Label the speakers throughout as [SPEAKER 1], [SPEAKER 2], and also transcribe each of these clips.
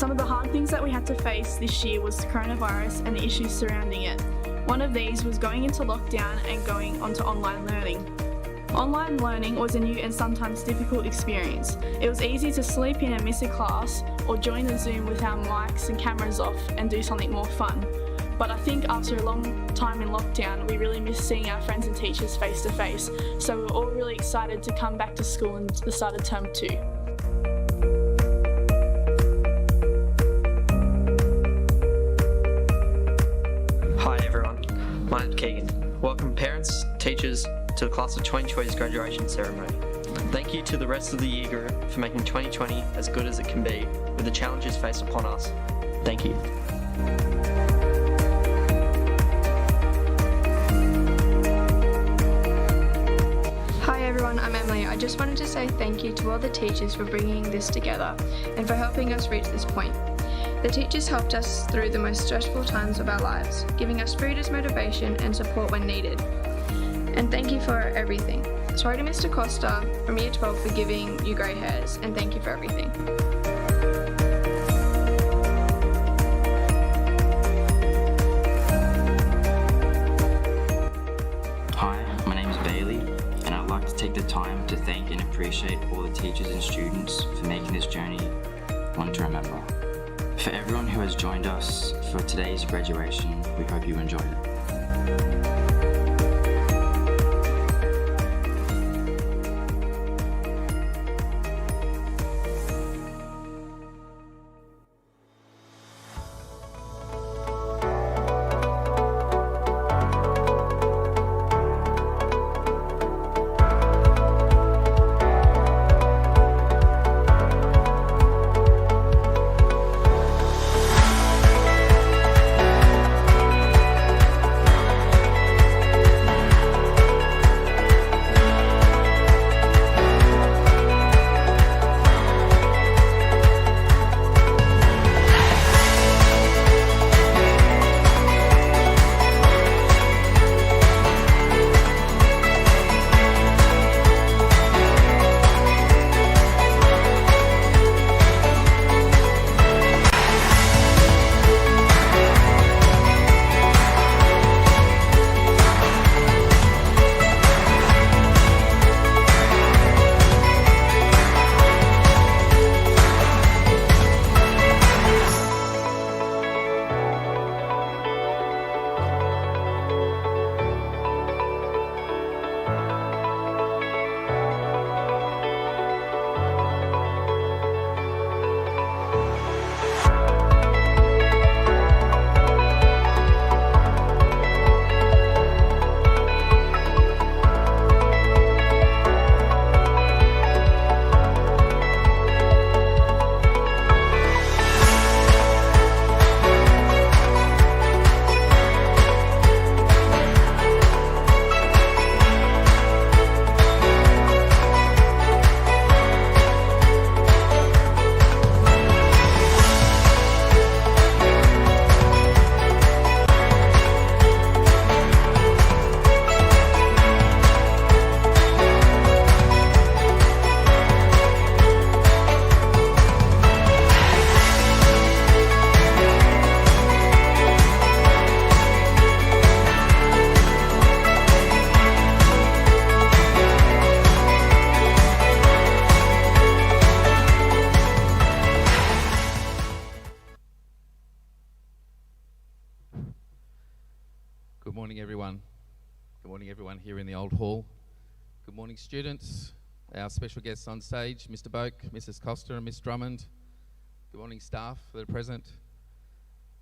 [SPEAKER 1] Some of the hard things that we had to face this year was coronavirus and the issues surrounding it. One of these was going into lockdown and going onto online learning. Online learning was a new and sometimes difficult experience. It was easy to sleep in and miss a class, or join the Zoom with our mics and cameras off and do something more fun. But I think after a long time in lockdown, we really missed seeing our friends and teachers face to face, so we're all really excited to come back to school in the start of term 2.
[SPEAKER 2] Hi everyone, my name's Keegan. Welcome parents, teachers, to the Class of 2020's graduation ceremony. Thank you to the rest of the year group for making 2020 as good as it can be with the challenges faced upon us. Thank you.
[SPEAKER 3] Hi everyone, I'm Emily. I just wanted to say thank you to all the teachers for bringing this together and for helping us reach this point. The teachers helped us through the most stressful times of our lives, giving us food as motivation and support when needed. And thank you for everything. Sorry to Mr. Costa from Year 12 for giving you grey hairs, and thank you for everything.
[SPEAKER 4] Hi, my name is Bailey, and I'd like to take the time to thank and appreciate all the teachers and students for making this journey one to remember. For everyone who has joined us for today's graduation, we hope you enjoyed it.
[SPEAKER 5] Good morning, everyone. Good morning, everyone here in the Old Hall. Good morning, students. Our special guests on stage, Mr. Boak, Mrs. Costa and Miss Drummond. Good morning, staff that are present.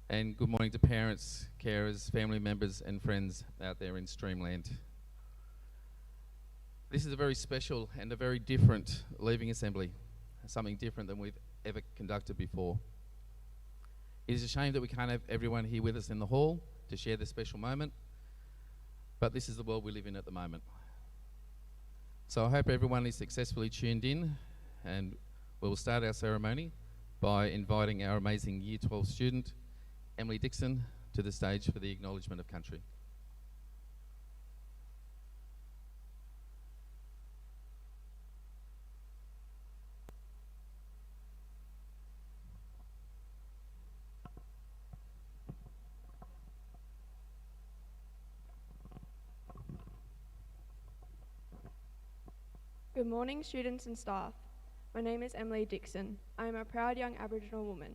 [SPEAKER 5] And good morning to parents, carers, family members and friends out there in Streamland. This is a very special and a very different leaving assembly, something different than we've ever conducted before. It is a shame that we can't have everyone here with us in the hall to share this special moment, but this is the world we live in at the moment. So I hope everyone is successfully tuned in, and we'll start our ceremony by inviting our amazing Year 12 student, Emily Dixon, to the stage for the acknowledgement of country.
[SPEAKER 6] Good morning, students and staff. My name is Emily Dixon. I am a proud young Aboriginal woman.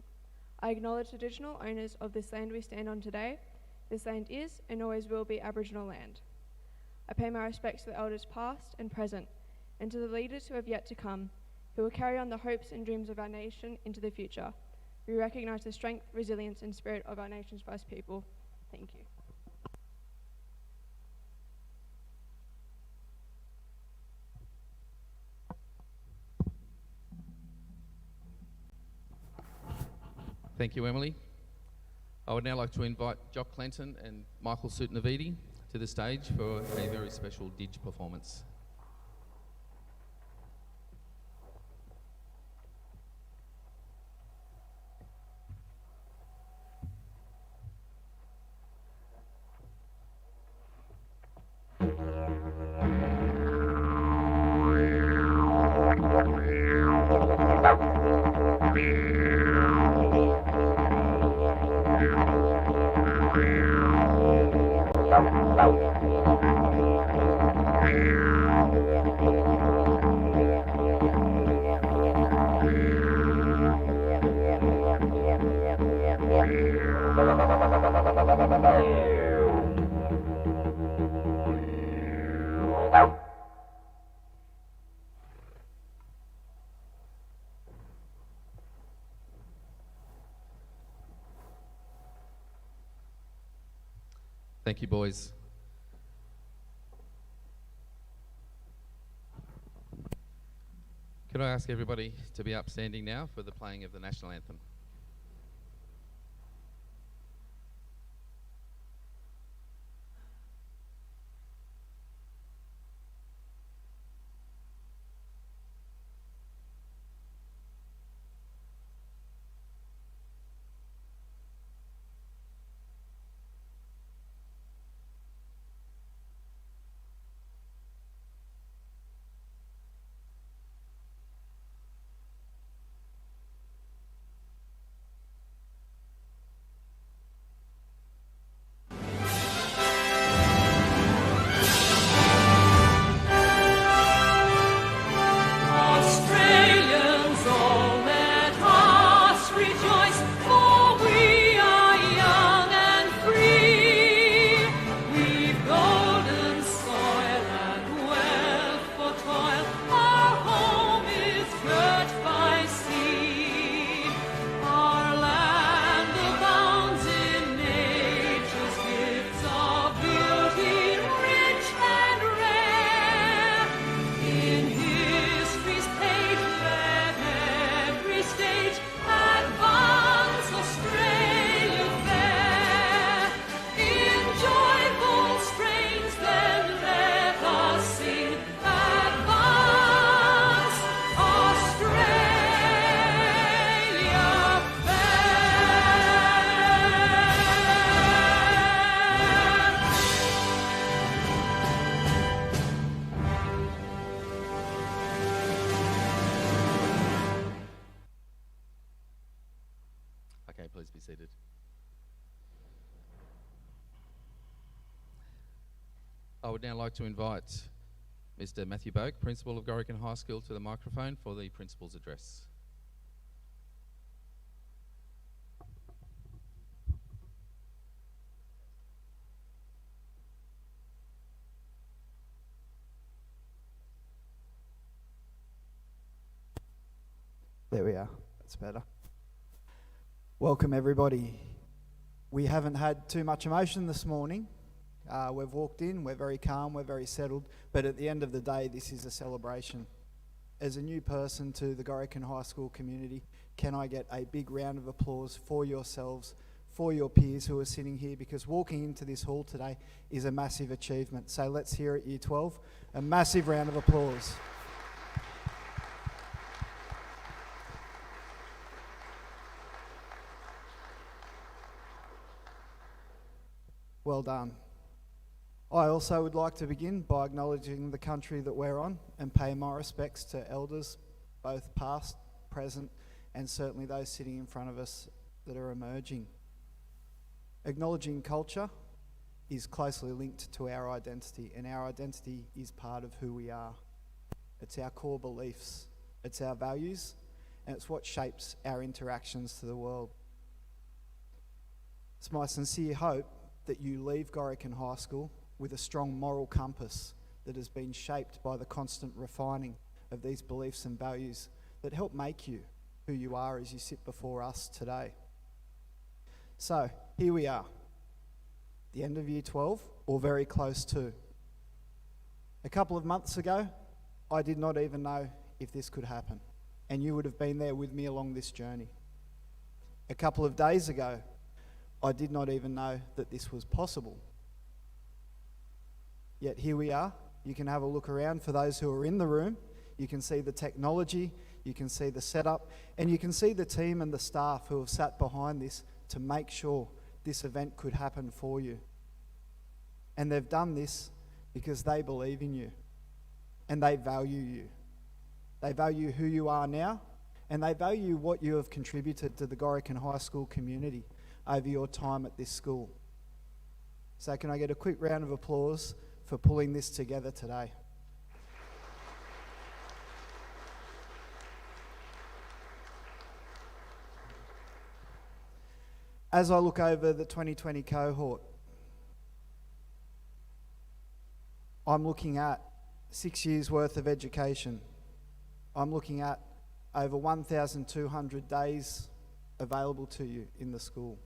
[SPEAKER 6] I acknowledge the traditional owners of this land we stand on today. This land is and always will be Aboriginal land. I pay my respects to the elders past and present, and to the leaders who have yet to come, who will carry on the hopes and dreams of our nation into the future. We recognise the strength, resilience and spirit of our nation's first people. Thank you.
[SPEAKER 5] Thank you, Emily. I would now like to invite Jock Clenton and Michael Sutnavidi to the stage for a very special Dig performance. Thank you, boys. Could I ask everybody to be upstanding now for the playing of the national anthem? Okay, please be seated. I would now like to invite Mr. Matthew Boak, Principal of Gorokan High School, to the microphone for the Principal's address.
[SPEAKER 7] There we are. That's better. Welcome, everybody. We haven't had too much emotion this morning. We've walked in, we're very calm, we're very settled, but at the end of the day, this is a celebration. As a new person to the Gorokan High School community, can I get a big round of applause for yourselves, for your peers who are sitting here, because walking into this hall today is a massive achievement. So let's hear it, Year 12. A massive round of applause. Well done. I also would like to begin by acknowledging the country that we're on and pay my respects to elders, both past, present, and certainly those sitting in front of us that are emerging. Acknowledging culture is closely linked to our identity, and our identity is part of who we are. It's our core beliefs. It's our values, and it's what shapes our interactions to the world. It's my sincere hope that you leave Gorokan High School with a strong moral compass that has been shaped by the constant refining of these beliefs and values that help make you who you are as you sit before us today. So, here we are, the end of Year 12, or very close to. A couple of months ago, I did not even know if this could happen, and you would have been there with me along this journey. A couple of days ago, I did not even know that this was possible. Yet here we are. You can have a look around for those who are in the room. You can see the technology, you can see the setup, and you can see the team and the staff who have sat behind this to make sure this event could happen for you. And they've done this because they believe in you and they value you. They value who you are now, and they value what you have contributed to the Gorokan High School community over your time at this school. So can I get a quick round of applause for pulling this together today? As I look over the 2020 cohort, I'm looking at 6 years worth of education. I'm looking at over 1,200 days available to you in the school.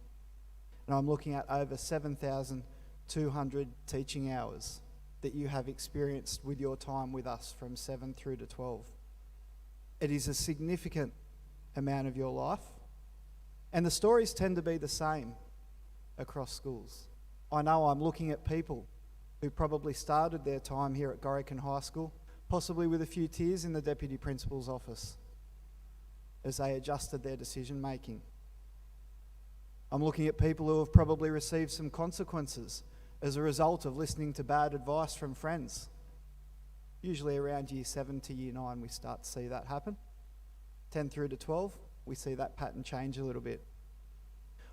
[SPEAKER 7] And I'm looking at over 7,200 teaching hours that you have experienced with your time with us from 7 through to 12. It is a significant amount of your life, and the stories tend to be the same across schools. I know I'm looking at people who probably started their time here at Gorokan High School, possibly with a few tears in the Deputy Principal's office as they adjusted their decision making. I'm looking at people who have probably received some consequences as a result of listening to bad advice from friends. Usually around Year 7 to Year 9 we start to see that happen. 10 through to 12, we see that pattern change a little bit.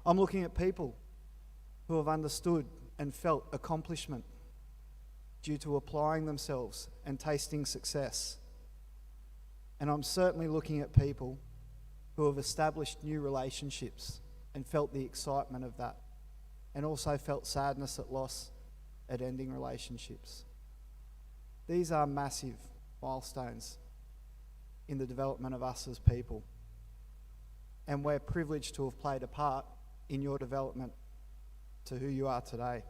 [SPEAKER 7] I'm looking at people who have understood and felt accomplishment due to applying themselves and tasting success. And I'm certainly looking at people who have established new relationships and felt the excitement of that, and also felt sadness at loss at ending relationships. These are massive milestones in the development of us as people, and we're privileged to have played a part in your development to who you are today.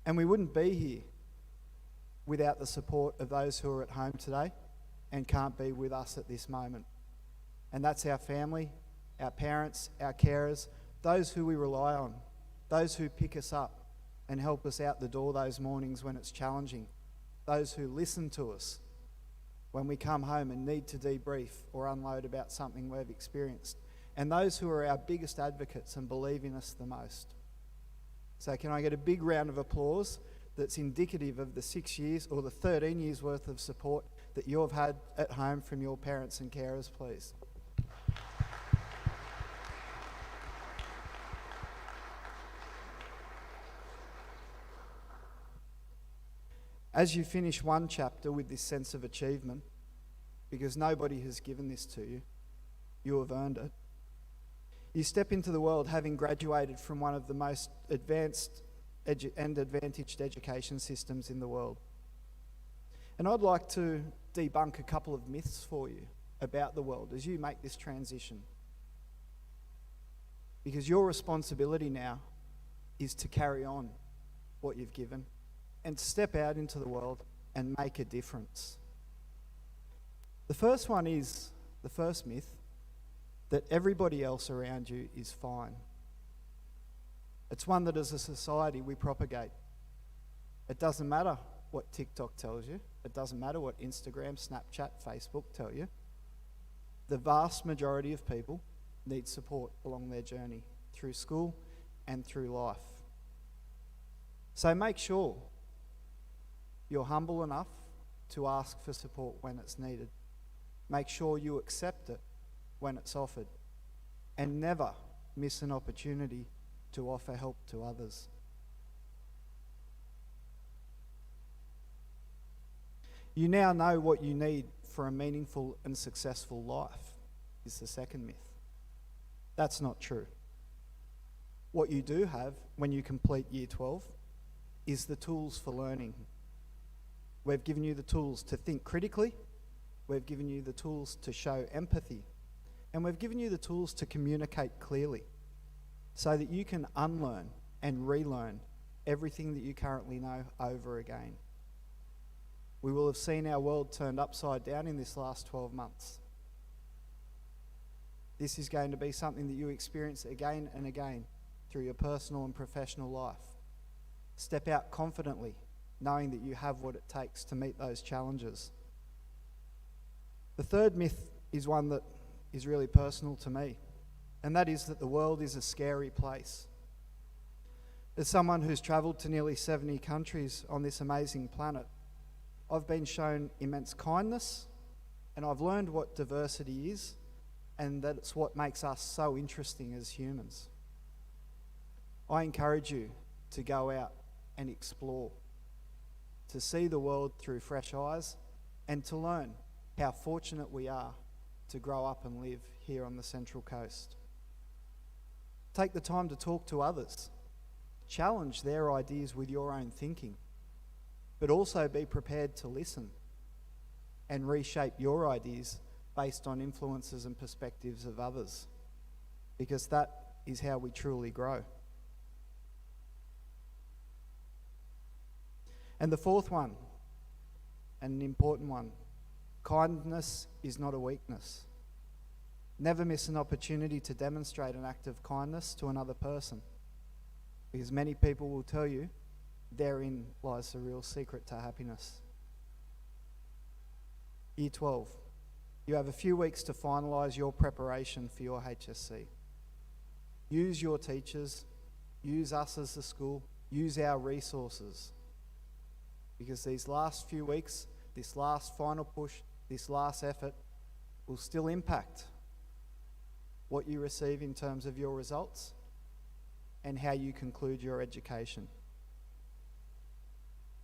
[SPEAKER 7] And we wouldn't be here without the support of those who are at home today and can't be with us at this moment. And that's our family, our parents, our carers, those who we rely on, those who pick us up and help us out the door those mornings when it's challenging, those who listen to us when we come home and need to debrief or unload about something we've experienced, and those who are our biggest advocates and believe in us the most. So can I get a big round of applause that's indicative of the 6 years or the 13 years worth of support that you have had at home from your parents and carers, please? As you finish one chapter with this sense of achievement, because nobody has given this to you, you have earned it. You step into the world having graduated from one of the most advanced and advantaged education systems in the world. And I'd like to debunk a couple of myths for you about the world as you make this transition. Because your responsibility now is to carry on what you've given and to step out into the world and make a difference. The first one is, the first myth, that everybody else around you is fine. It's one that as a society we propagate. It doesn't matter what TikTok tells you. It doesn't matter what Instagram, Snapchat, Facebook tell you. The vast majority of people need support along their journey through school and through life. So make sure you're humble enough to ask for support when it's needed. Make sure you accept it when it's offered, and never miss an opportunity to offer help to others. You now know what you need for a meaningful and successful life, is the second myth. That's not true. What you do have when you complete Year 12 is the tools for learning. We've given you the tools to think critically, we've given you the tools to show empathy, and we've given you the tools to communicate clearly so that you can unlearn and relearn everything that you currently know over again. We will have seen our world turned upside down in this last 12 months. This is going to be something that you experience again and again through your personal and professional life. Step out confidently, knowing that you have what it takes to meet those challenges. The third myth is one that is really personal to me, and that is that the world is a scary place. As someone who's travelled to nearly 70 countries on this amazing planet, I've been shown immense kindness, and I've learned what diversity is, and that it's what makes us so interesting as humans. I encourage you to go out and explore, to see the world through fresh eyes, and to learn how fortunate we are to grow up and live here on the Central Coast. Take the time to talk to others. Challenge their ideas with your own thinking, but also be prepared to listen and reshape your ideas based on influences and perspectives of others, because that is how we truly grow. And the fourth one, and an important one, kindness is not a weakness. Never miss an opportunity to demonstrate an act of kindness to another person, because many people will tell you therein lies the real secret to happiness. Year 12. You have a few weeks to finalise your preparation for your HSC. Use your teachers, use us as the school, use our resources. Because these last few weeks, this last final push, this last effort will still impact what you receive in terms of your results and how you conclude your education.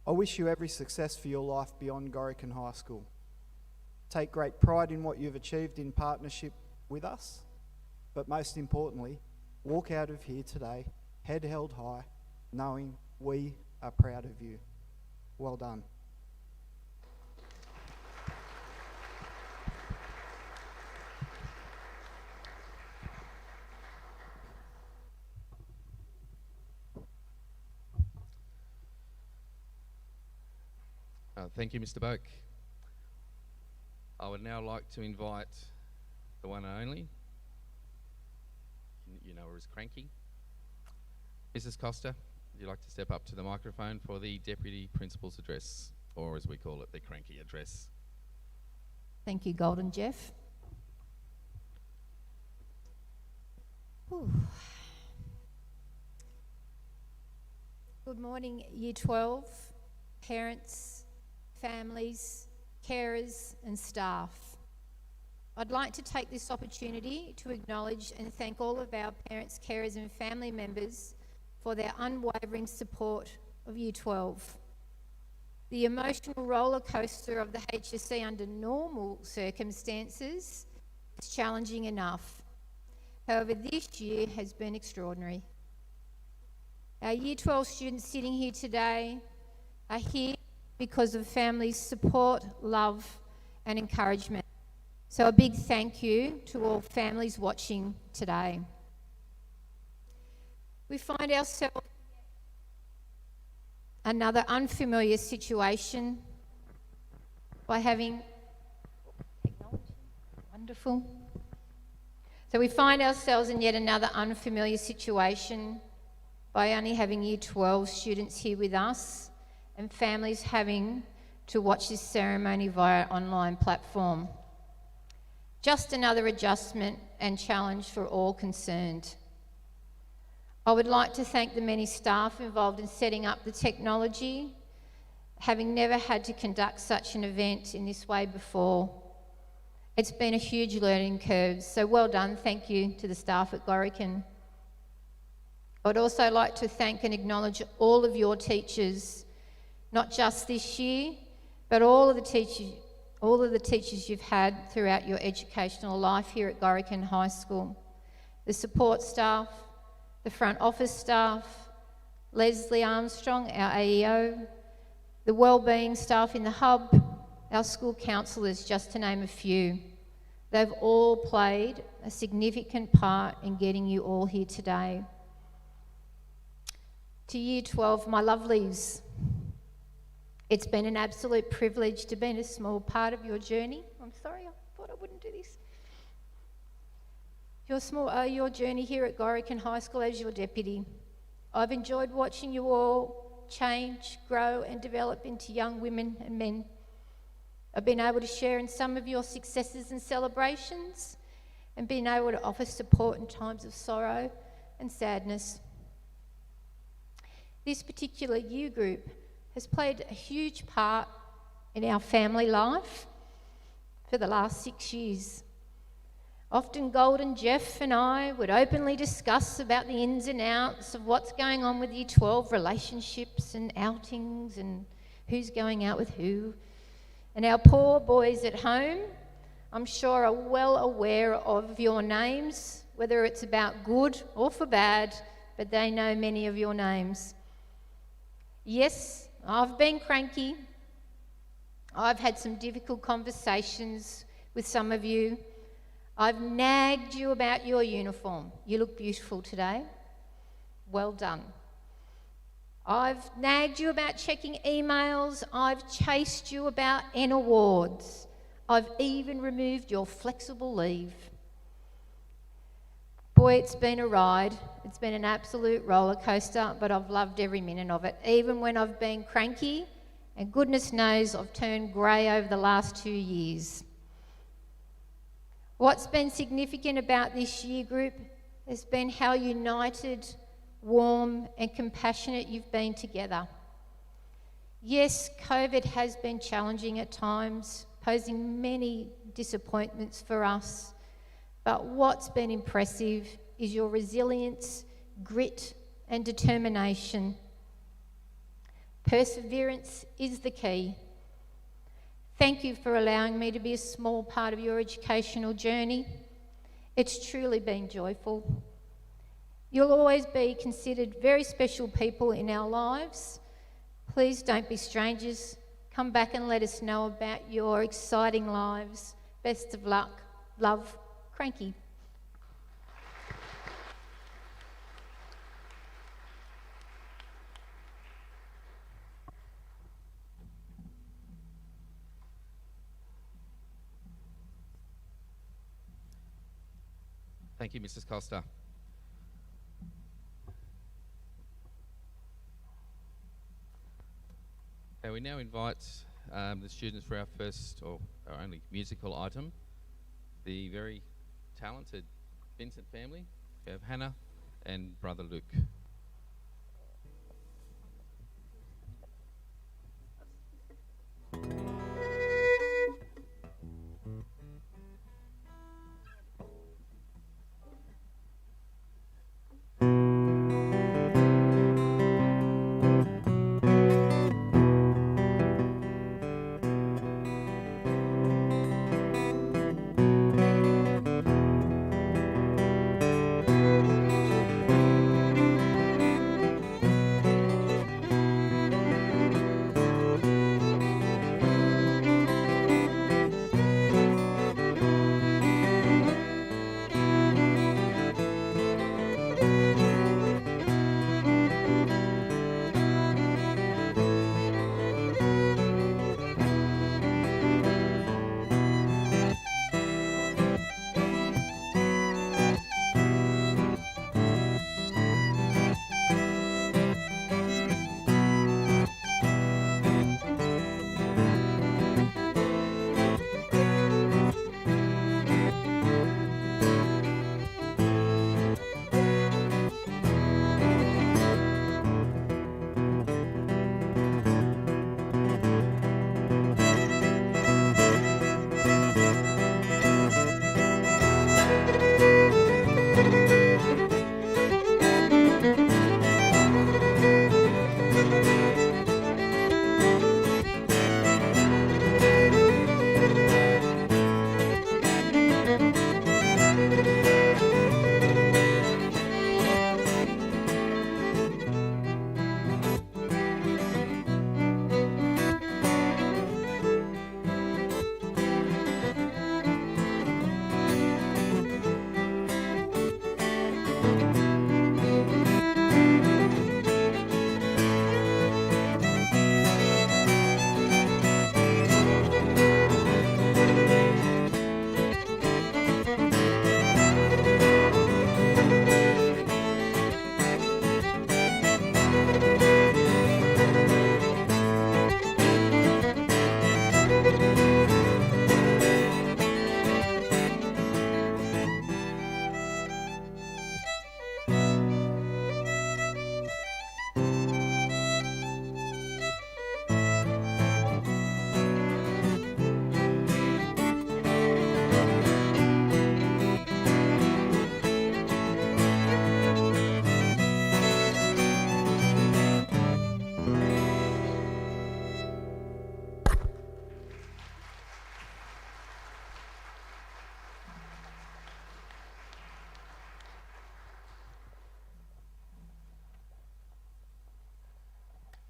[SPEAKER 7] I wish you every success for your life beyond Gorokan High School. Take great pride in what you've achieved in partnership with us, but most importantly, walk out of here today, head held high, knowing we are proud of you. Well done.
[SPEAKER 5] Thank you, Mr. Boak. I would now like to invite the one and only, you know her as Cranky, Mrs. Costa. Would you like to step up to the microphone for the Deputy Principal's address, or as we call it, the Cranky address?
[SPEAKER 8] Thank you, Golden Jeff. Ooh. Good morning, Year 12, parents, families, carers and staff. I'd like to take this opportunity to acknowledge and thank all of our parents, carers and family members for their unwavering support of Year 12. The emotional roller coaster of the HSC under normal circumstances is challenging enough. However, this year has been extraordinary. Our Year 12 students sitting here today are here because of families' support, love and encouragement. So a big thank you to all families watching today. We find ourselves in another unfamiliar situation by having technology. Wonderful. So we find ourselves in yet another unfamiliar situation by only having Year 12 students here with us and families having to watch this ceremony via online platform. Just another adjustment and challenge for all concerned. I would like to thank the many staff involved in setting up the technology, having never had to conduct such an event in this way before. It's been a huge learning curve, so well done. Thank you to the staff at Gorokan. I'd also like to thank and acknowledge all of your teachers, not just this year, but all of the teachers you've had throughout your educational life here at Gorokan High School, the support staff, the front office staff, Leslie Armstrong, our AEO, the wellbeing staff in the hub, our school counsellors, just to name a few. They've all played a significant part in getting you all here today. To Year 12, my lovelies, it's been an absolute privilege to be a small part of your journey. I'm sorry, I thought I wouldn't do this. Your journey here at Gorokan High School as your deputy. I've enjoyed watching you all change, grow and develop into young women and men. I've been able to share in some of your successes and celebrations and been able to offer support in times of sorrow and sadness. This particular year group has played a huge part in our family life for the last 6 years. Often Golden Jeff and I would openly discuss about the ins and outs of what's going on with Year 12 relationships and outings and who's going out with who. And our poor boys at home, I'm sure, are well aware of your names, whether it's about good or for bad, but they know many of your names. Yes, I've been cranky. I've had some difficult conversations with some of you. I've nagged you about your uniform. You look beautiful today. Well done. I've nagged you about checking emails. I've chased you about N awards. I've even removed your flexible leave. Boy, it's been a ride. It's been an absolute roller coaster, but I've loved every minute of it, even when I've been cranky, and goodness knows I've turned grey over the last 2 years. What's been significant about this year group has been how united, warm and compassionate you've been together. Yes, COVID has been challenging at times, posing many disappointments for us, but what's been impressive is your resilience, grit and determination. Perseverance is the key. Thank you for allowing me to be a small part of your educational journey. It's truly been joyful. You'll always be considered very special people in our lives. Please don't be strangers. Come back and let us know about your exciting lives. Best of luck. Love, Cranky.
[SPEAKER 5] Thank you, Mrs. Costa. Okay, we now invite the students for our first, or our only musical item, the very talented Vincent family. We have Hannah and brother Luke.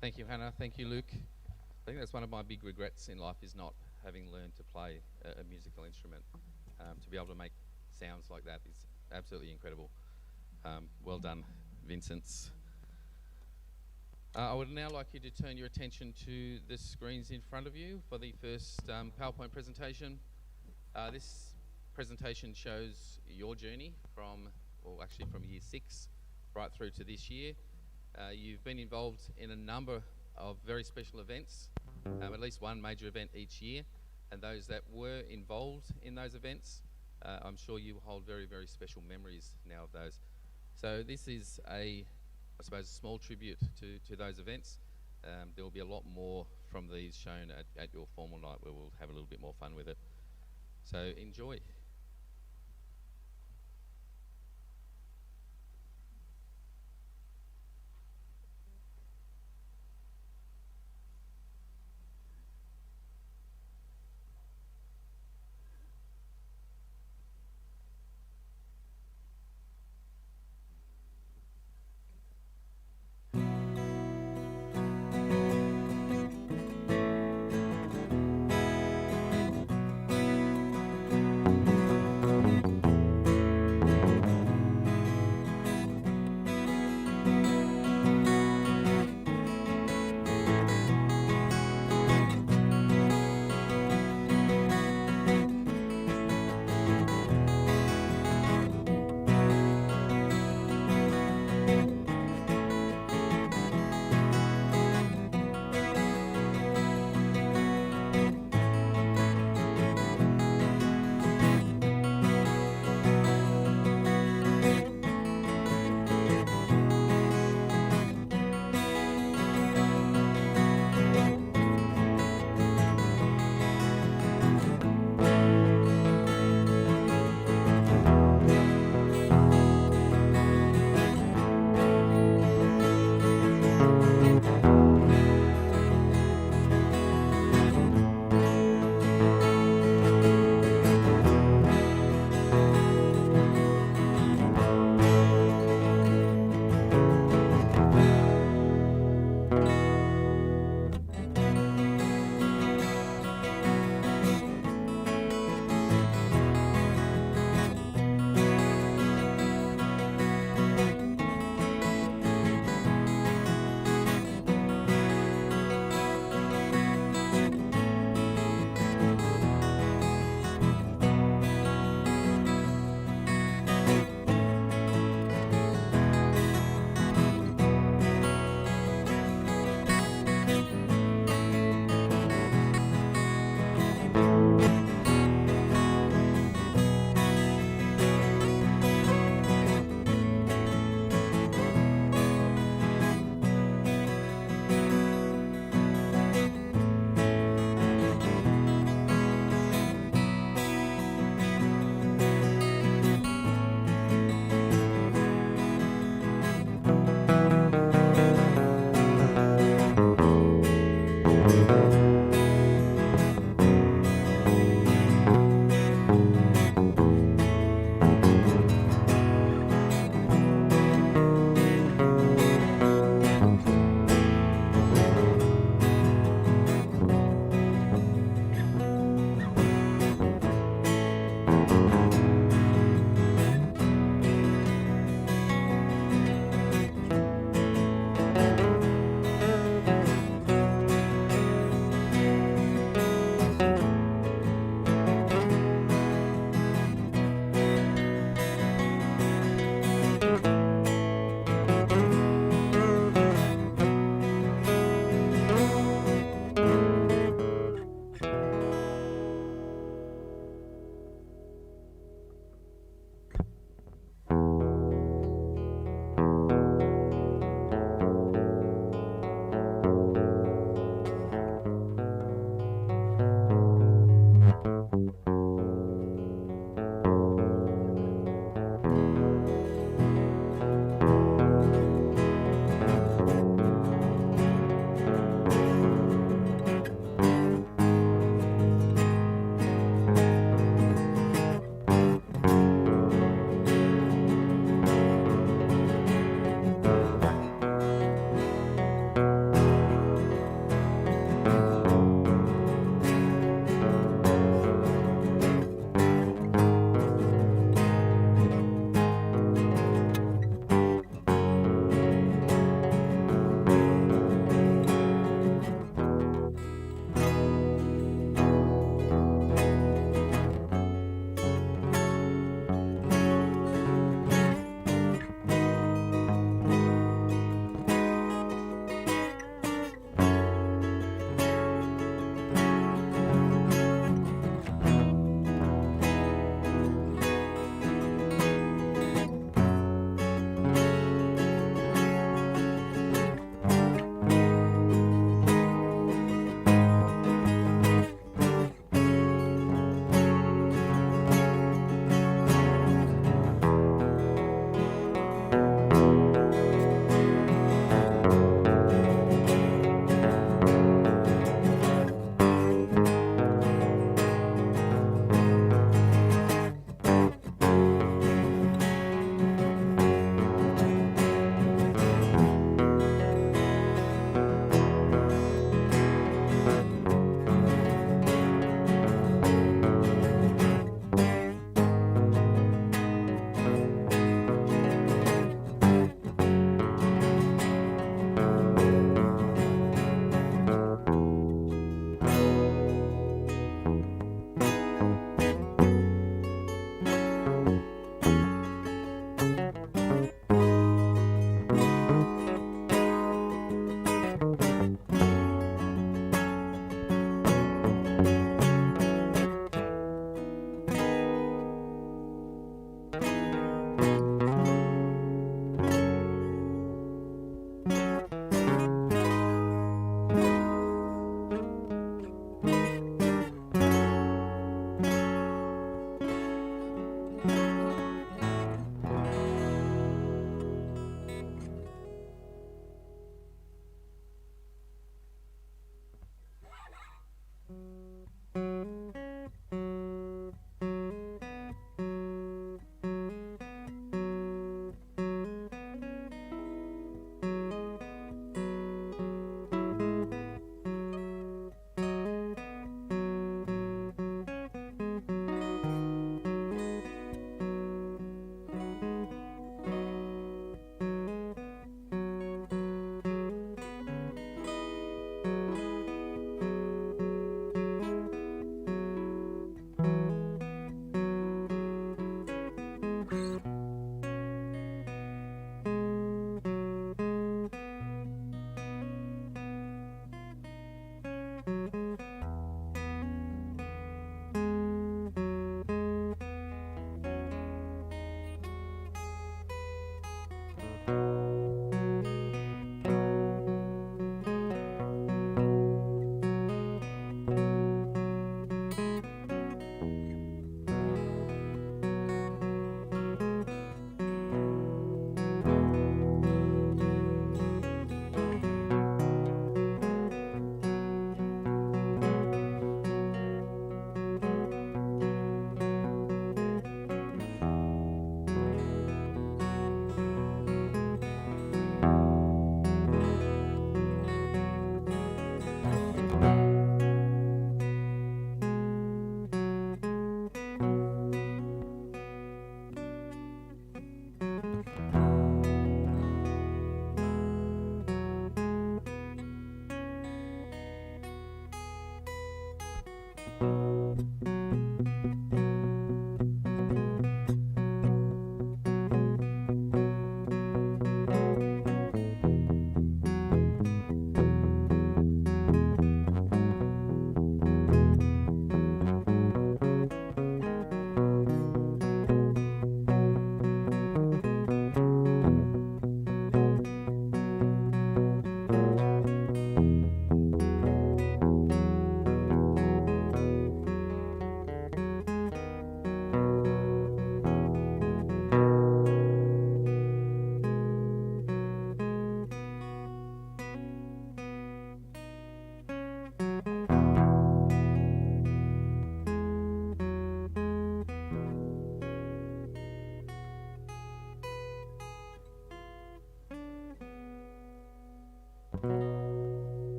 [SPEAKER 5] Thank you, Hannah. Thank you, Luke. I think that's one of my big regrets in life is not having learned to play a musical instrument. To be able to make sounds like that is absolutely incredible. Well done, Vincent. I would now like you to turn your attention to the screens in front of you for the first PowerPoint presentation. This presentation shows your journey from year 6 right through to this year. You've been involved in a number of very special events, at least one major event each year, and those that were involved in those events, I'm sure you will hold very, very special memories now of those. So this is a small tribute to those events. There will be a lot more from these shown at your formal night where we'll have a little bit more fun with it. So enjoy.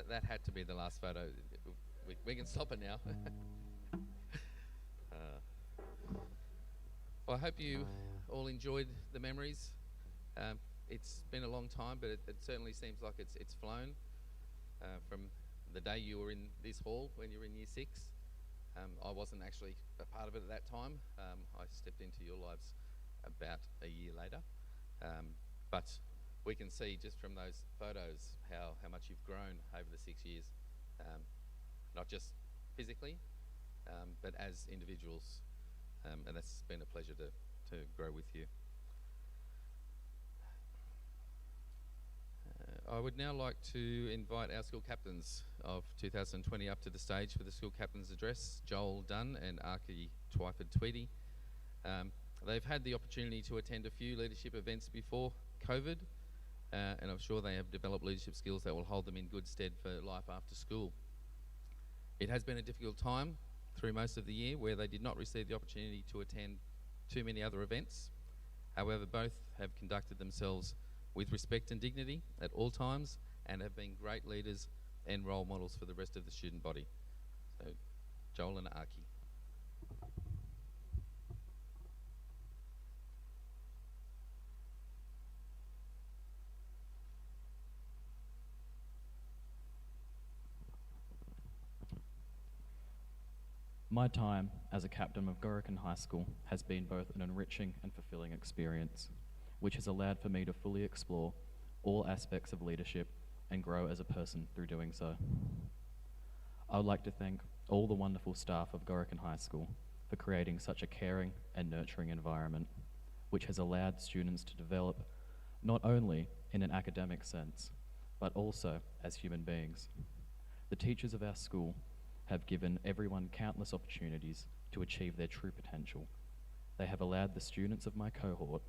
[SPEAKER 5] that had to be the last photo. We can stop it now. Well, I hope you all enjoyed the memories. It's been a long time, but it certainly seems like it's flown from the day you were in this hall when you were in year 6. I wasn't actually a part of it at that time. I stepped into your lives about a year later. But we can see just from those photos how much you've grown over the 6 years, not just physically, but as individuals. And it's been a pleasure to grow with you. I would now like to invite our school captains of 2020 up to the stage for the school captain's address, Joel Dunn and Archie Twyford Tweedy. They've had the opportunity to attend a few leadership events before COVID, and I'm sure they have developed leadership skills that will hold them in good stead for life after school. It has been a difficult time through most of the year where they did not receive the opportunity to attend too many other events. However, both have conducted themselves with respect and dignity at all times and have been great leaders and role models for the rest of the student body. So, Joel and Archie.
[SPEAKER 9] My time as a captain of Gorokan High School has been both an enriching and fulfilling experience, which has allowed for me to fully explore all aspects of leadership and grow as a person through doing so. I would like to thank all the wonderful staff of Gorokan High School for creating such a caring and nurturing environment, which has allowed students to develop not only in an academic sense, but also as human beings. The teachers of our school have given everyone countless opportunities to achieve their true potential. They have allowed the students of my cohort,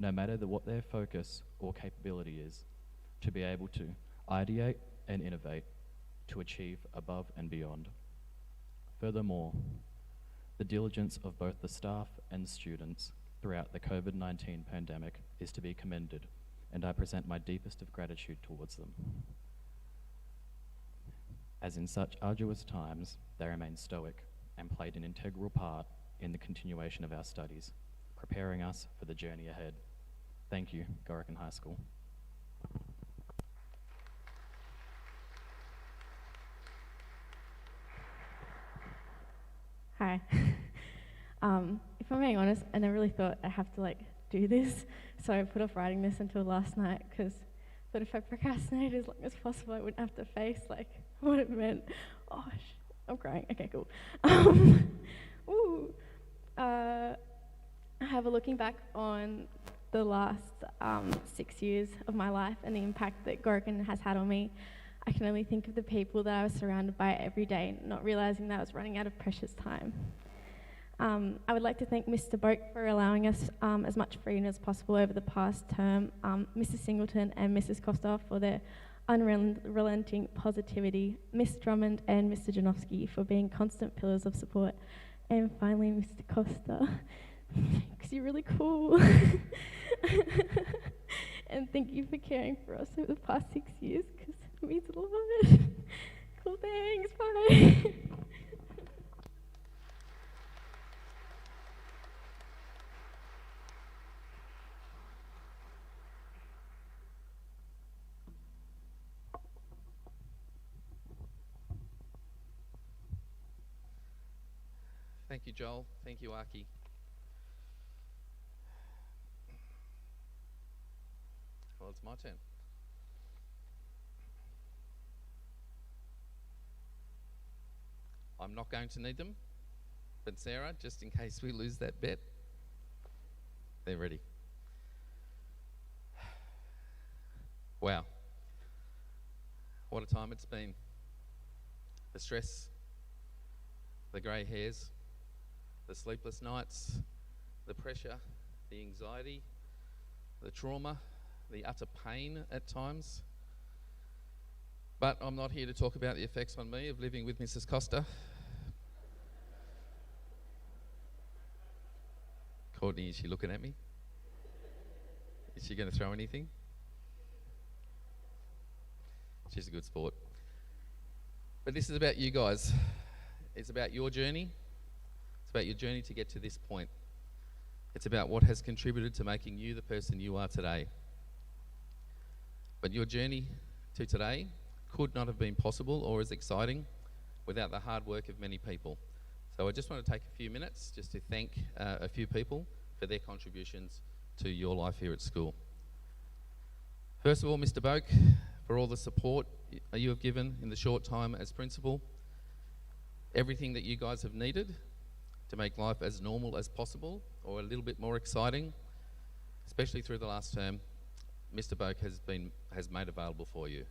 [SPEAKER 9] no matter what their focus or capability is, to be able to ideate and innovate to achieve above and beyond. Furthermore, the diligence of both the staff and students throughout the COVID-19 pandemic is to be commended, and I present my deepest of gratitude towards them. As in such arduous times, they remain stoic and played an integral part in the continuation of our studies, preparing us for the journey ahead. Thank you, Gorokan High School.
[SPEAKER 6] Hi. If I'm being honest, I never really thought I have to do this, so I put off writing this until last night because I thought if I procrastinated as long as possible, I wouldn't have to face what it meant. Oh, I'm crying. Okay, cool. I have a looking back on the last 6 years of my life and the impact that Gorokan has had on me. I can only think of the people that I was surrounded by every day, not realising that I was running out of precious time. I would like to thank Mr. Boak for allowing us as much freedom as possible over the past term, Mrs. Singleton and Mrs. Costa for their unrelenting positivity, Miss Drummond and Mr. Janowski for being constant pillars of support, and finally Mr. Costa, because you're really cool. And thank you for caring for us over the past 6 years, because it means a lot. Cool, thanks, bye.
[SPEAKER 5] Thank you, Joel. Thank you, Archie. Well, it's my turn. I'm not going to need them, but Sarah, just in case we lose that bet, they're ready. Wow. What a time it's been. The stress, the grey hairs, the sleepless nights, the pressure, the anxiety, the trauma, the utter pain at times. But I'm not here to talk about the effects on me of living with Mrs. Costa. Courtney, is she looking at me? Is she going to throw anything? She's a good sport. But this is about you guys. It's about your journey. It's about your journey to get to this point. It's about what has contributed to making you the person you are today. But your journey to today could not have been possible or as exciting without the hard work of many people. So I just want to take a few minutes just to thank a few people for their contributions to your life here at school. First of all, Mr. Boak, for all the support you have given in the short time as principal. Everything that you guys have needed to make life as normal as possible or a little bit more exciting, especially through the last term, Mr. Boak has made available for you.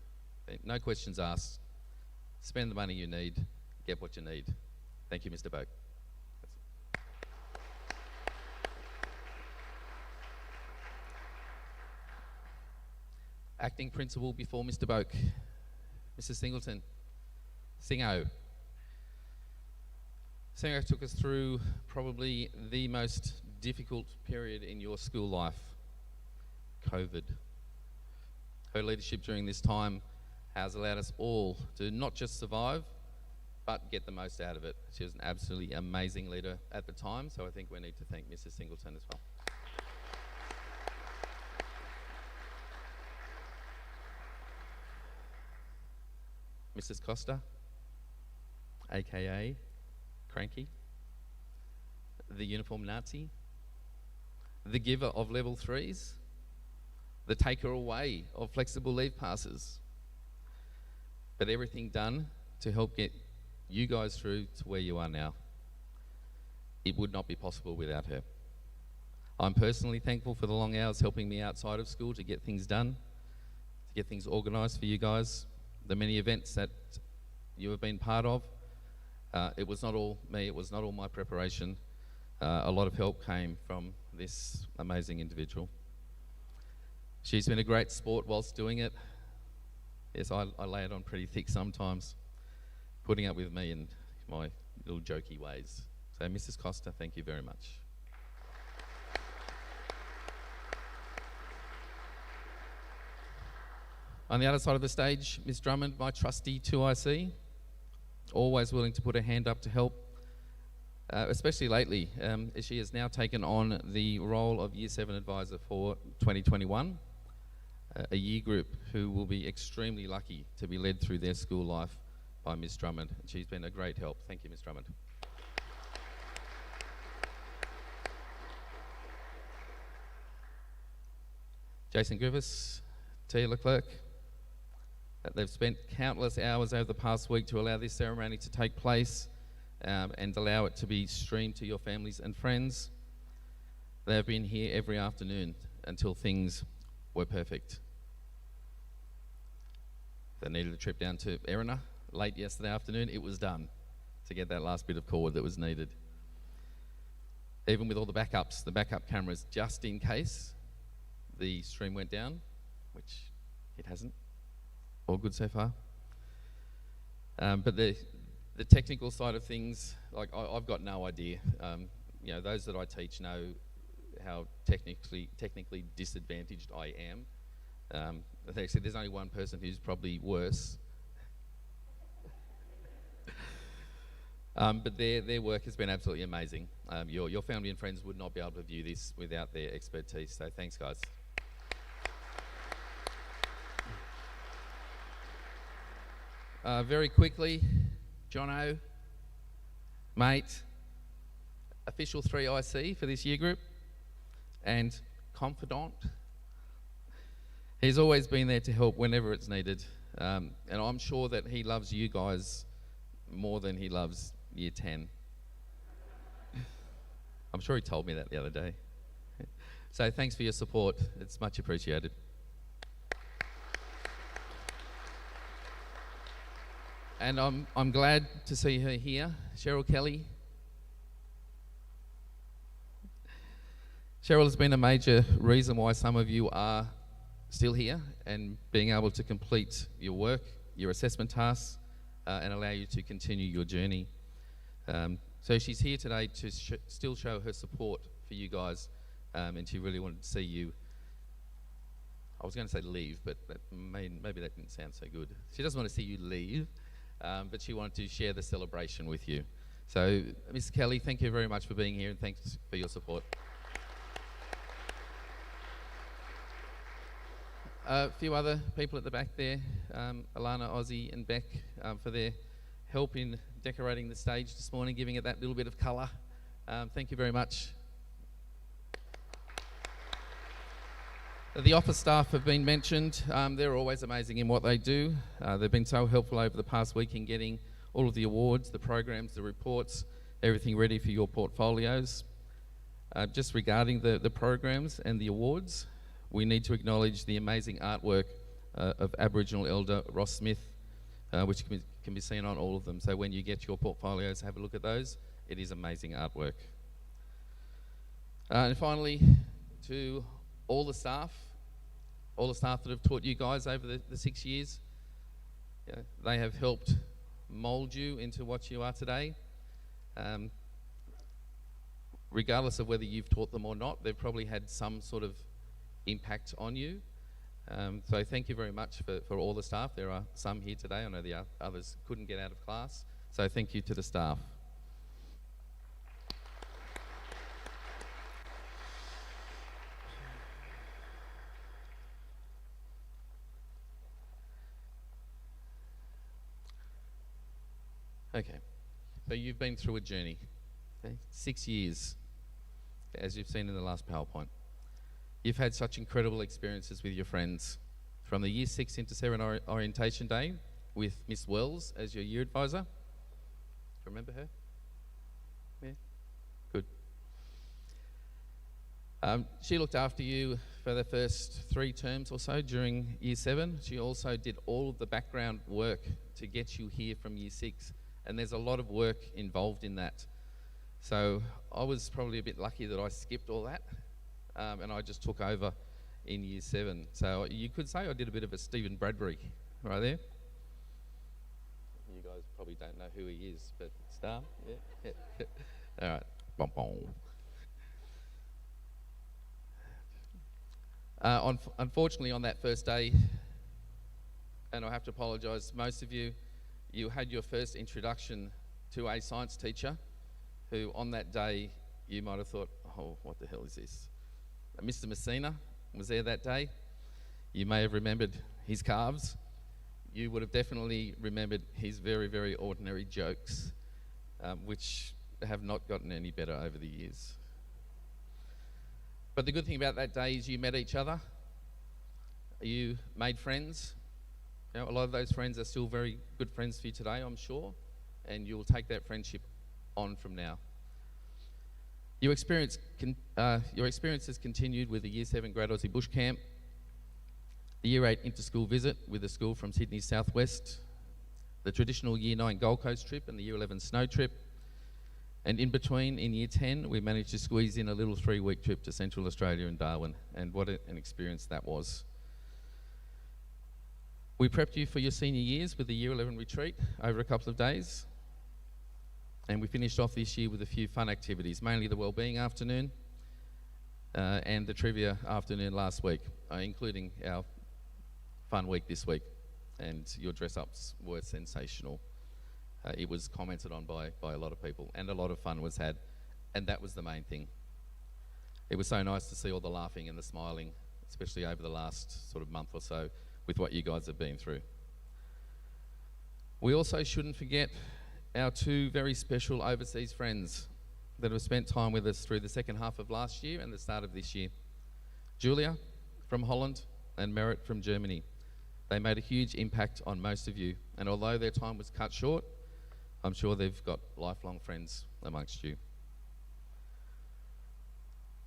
[SPEAKER 5] No questions asked. Spend the money you need, get what you need. Thank you, Mr. Boak. Acting principal before Mr. Boak, Mrs. Singleton. Singo. Singo took us through probably the most difficult period in your school life, COVID. Her leadership during this time has allowed us all to not just survive, but get the most out of it. She was an absolutely amazing leader at the time, so I think we need to thank Mrs. Singleton as well. Mrs. Costa, aka Cranky, the uniform Nazi, the giver of level 3s, the taker away of flexible leave passes, but everything done to help get you guys through to where you are now. It would not be possible without her. I'm personally thankful for the long hours helping me outside of school to get things done, to get things organised for you guys, the many events that you have been part of. It was not all me, it was not all my preparation. A lot of help came from this amazing individual. She's been a great sport whilst doing it. Yes, I lay it on pretty thick sometimes, putting up with me and my little jokey ways. So Mrs. Costa, thank you very much. On the other side of the stage, Ms. Drummond, my trusty 2IC, always willing to put her hand up to help, especially lately, as she has now taken on the role of Year 7 advisor for 2021, a year group who will be extremely lucky to be led through their school life by Ms. Drummond. And she's been a great help. Thank you, Ms. Drummond. Jason Griffiths, Tia Leclerc. They've spent countless hours over the past week to allow this ceremony to take place and allow it to be streamed to your families and friends. They have been here every afternoon until things were perfect. They needed a trip down to Erina late yesterday afternoon. It was done to get that last bit of cord that was needed. Even with all the backups, the backup cameras, just in case the stream went down, which it hasn't. All good so far. But the technical side of things, like I've got no idea. You know, those that I teach know how technically disadvantaged I am. Actually, there's only one person who's probably worse. But their work has been absolutely amazing. Your family and friends would not be able to view this without their expertise. So thanks, guys. Very quickly, Jono, mate, official 3IC for this year group, and confidant. He's always been there to help whenever it's needed, and I'm sure that he loves you guys more than he loves Year 10. I'm sure he told me that the other day. So thanks for your support. It's much appreciated. And I'm glad to see her here, Cheryl Kelly. Cheryl has been a major reason why some of you are still here and being able to complete your work, your assessment tasks, and allow you to continue your journey. So she's here today to still show her support for you guys, and she really wanted to see you. I was going to say leave, but maybe that didn't sound so good. She doesn't want to see you leave. but she wanted to share the celebration with you. So, Ms. Kelly, thank you very much for being here and thanks for your support. A few other people at the back there, Alana, Ozzy and Beck, for their help in decorating the stage this morning, giving it that little bit of colour. Thank you very much. The office staff have been mentioned. They're always amazing in what they do. They've been so helpful over the past week in getting all of the awards, the programs, the reports, everything ready for your portfolios. Just regarding the programs and the awards, we need to acknowledge the amazing artwork of Aboriginal Elder Ross Smith, which can be seen on all of them. So when you get your portfolios, have a look at those. It is amazing artwork. And finally, to all the staff that have taught you guys over the 6 years. They have helped mould you into what you are today. Regardless of whether you've taught them or not, they've probably had some sort of impact on you. So thank you very much for all the staff. There are some here today. I know the others couldn't get out of class. So thank you to the staff. Okay, so you've been through a journey, okay? 6 years, as you've seen in the last PowerPoint. You've had such incredible experiences with your friends, from the Year 6 Inter-Serra Orientation Day with Miss Wells as your year advisor. Do you remember her? Yeah, good. She looked after you for the first 3 terms or so during Year 7. She also did all of the background work to get you here from Year 6. And there's a lot of work involved in that. So I was probably a bit lucky that I skipped all that and I just took over in Year 7. So you could say I did a bit of a Stephen Bradbury right there. You guys probably don't know who he is, but Star, yeah. All right, bom bom. Unfortunately, on that first day, and I have to apologise, most of you had your first introduction to a science teacher who on that day you might have thought, oh, what the hell is this? Mr. Messina was there that day. You may have remembered his calves. You would have definitely remembered his very, very ordinary jokes, which have not gotten any better over the years. But the good thing about that day is you met each other, you made friends. You know, a lot of those friends are still very good friends for you today, I'm sure, and you'll take that friendship on from now. Your experiences continued with the Year 7 Grade Aussie Bush Camp, the Year 8 inter-school visit with a school from Sydney's southwest, the traditional Year 9 Gold Coast trip and the Year 11 snow trip, and in between, in Year 10, we managed to squeeze in a little 3-week trip to Central Australia and Darwin, and what an experience that was. We prepped you for your senior years with the Year 11 retreat over a couple of days. And we finished off this year with a few fun activities, mainly the wellbeing afternoon and the trivia afternoon last week, including our fun week this week. And your dress-ups were sensational. It was commented on by a lot of people, and a lot of fun was had. And that was the main thing. It was so nice to see all the laughing and the smiling, especially over the last sort of month or so, with what you guys have been through. We also shouldn't forget our 2 very special overseas friends that have spent time with us through the second half of last year and the start of this year. Julia from Holland and Merit from Germany. They made a huge impact on most of you, and although their time was cut short, I'm sure they've got lifelong friends amongst you.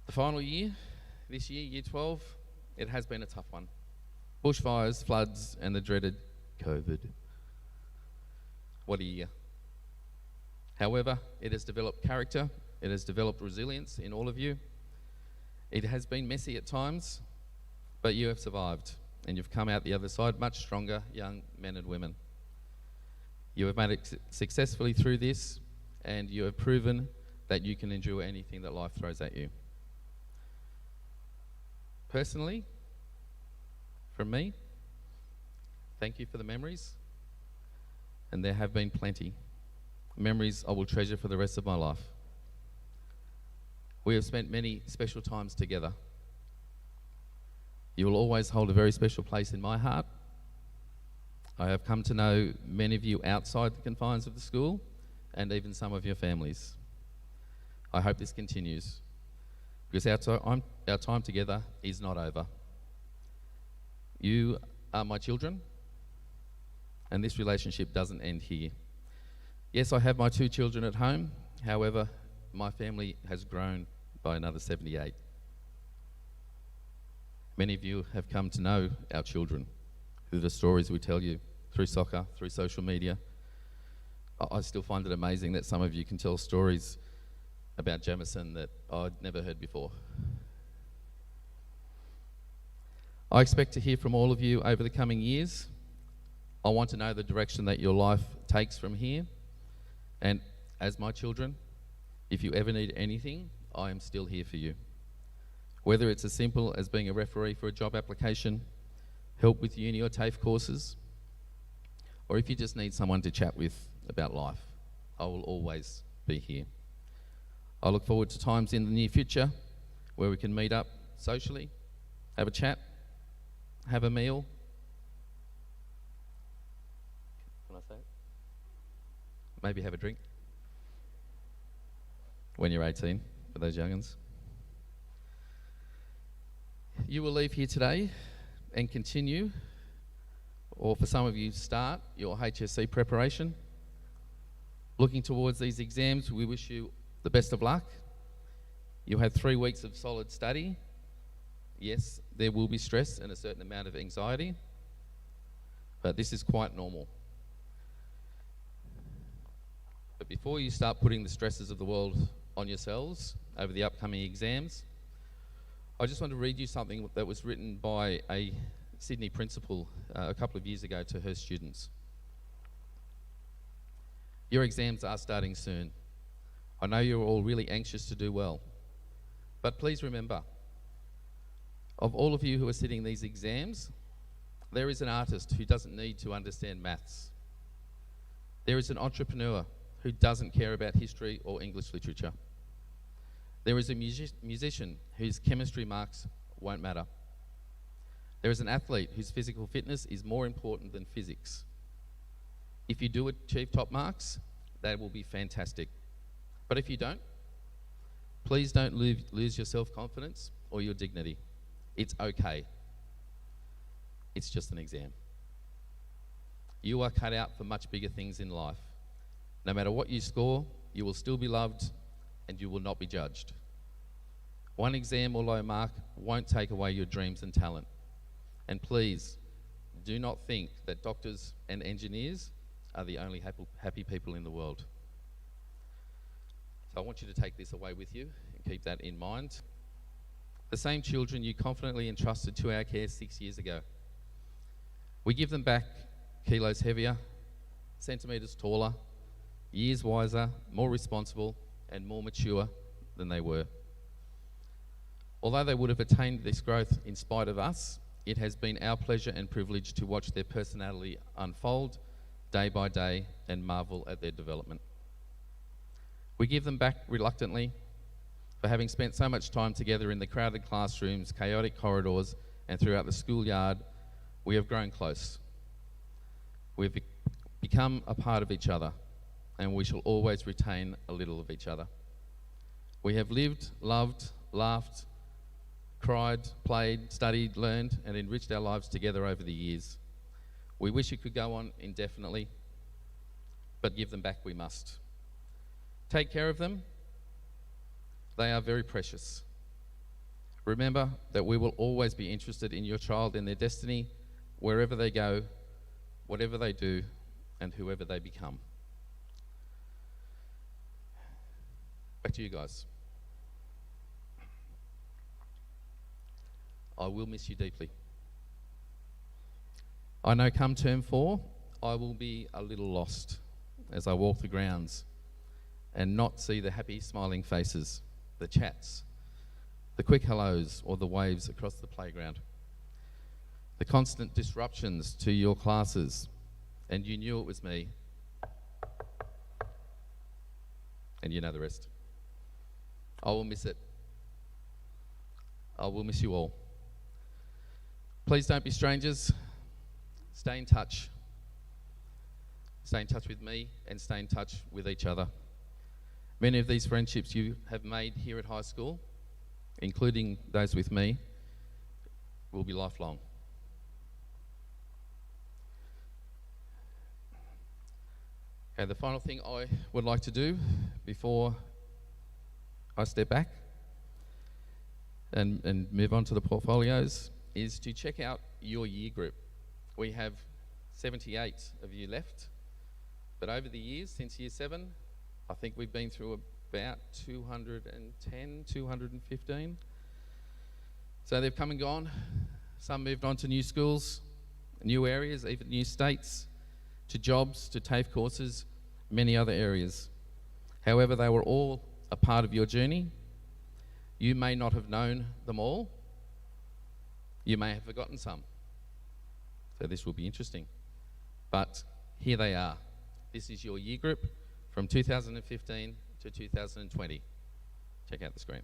[SPEAKER 5] The final year, this year, Year 12, it has been a tough one. Bushfires, floods, and the dreaded COVID. What a year. However, it has developed character, it has developed resilience in all of you. It has been messy at times, but you have survived, and you've come out the other side much stronger young men and women. You have made it successfully through this, and you have proven that you can endure anything that life throws at you. Personally, from me, thank you for the memories. and there have been plenty. Memories I will treasure for the rest of my life. We have spent many special times together. You will always hold a very special place in my heart. I have come to know many of you outside the confines of the school and even some of your families. I hope this continues because our time together is not over. You are my children, and this relationship doesn't end here. Yes, I have my 2 children at home. However, my family has grown by another 78. Many of you have come to know our children through the stories we tell you, through soccer, through social media. I still find it amazing that some of you can tell stories about Jamison that I'd never heard before. I expect to hear from all of you over the coming years. I want to know the direction that your life takes from here. And as my children, if you ever need anything, I am still here for you. Whether it's as simple as being a referee for a job application, help with uni or TAFE courses, or if you just need someone to chat with about life, I will always be here. I look forward to times in the near future where we can meet up socially, have a chat, have a meal. Can I say it? Maybe have a drink when you're 18, for those young'uns. You will leave here today and continue, or for some of you start, your HSC preparation. Looking towards these exams, we wish you the best of luck. You'll have 3 weeks of solid study. Yes, there will be stress and a certain amount of anxiety, but this is quite normal. But before you start putting the stresses of the world on yourselves over the upcoming exams, I just want to read you something that was written by a Sydney principal a couple of years ago to her students. Your exams are starting soon. I know you're all really anxious to do well, but please remember, of all of you who are sitting these exams, there is an artist who doesn't need to understand maths. There is an entrepreneur who doesn't care about history or English literature. There is a musician whose chemistry marks won't matter. There is an athlete whose physical fitness is more important than physics. If you do achieve top marks, that will be fantastic. But if you don't, please don't lose your self-confidence or your dignity. It's okay. It's just an exam. You are cut out for much bigger things in life. No matter what you score, you will still be loved and you will not be judged. One exam or low mark won't take away your dreams and talent. And please, do not think that doctors and engineers are the only happy people in the world. So I want you to take this away with you and keep that in mind. The same children you confidently entrusted to our care 6 years ago. We give them back kilos heavier, centimetres taller, years wiser, more responsible, and more mature than they were. Although they would have attained this growth in spite of us, it has been our pleasure and privilege to watch their personality unfold day by day and marvel at their development. We give them back reluctantly for having spent so much time together in the crowded classrooms, chaotic corridors, and throughout the schoolyard. We have grown close. We've become a part of each other, and we shall always retain a little of each other. We have lived, loved, laughed, cried, played, studied, learned, and enriched our lives together over the years. We wish it could go on indefinitely, but give them back we must. Take care of them. They are very precious. Remember that we will always be interested in your child and their destiny, wherever they go, whatever they do, and whoever they become. Back to you guys. I will miss you deeply. I know come term 4, I will be a little lost as I walk the grounds and not see the happy smiling faces, the chats, the quick hellos or the waves across the playground, the constant disruptions to your classes, and you knew it was me and you know the rest. I will miss it. I will miss you all. Please don't be strangers. Stay in touch. Stay in touch with me and stay in touch with each other. Many of these friendships you have made here at high school, including those with me, will be lifelong. Okay, the final thing I would like to do before I step back and move on to the portfolios is to check out your year group. We have 78 of you left, but over the years, since year 7, I think we've been through about 210, 215. So they've come and gone. Some moved on to new schools, new areas, even new states, to jobs, to TAFE courses, many other areas. However, they were all a part of your journey. You may not have known them all. You may have forgotten some. So this will be interesting. But here they are. This is your year group from 2015 to 2020. Check out the screen.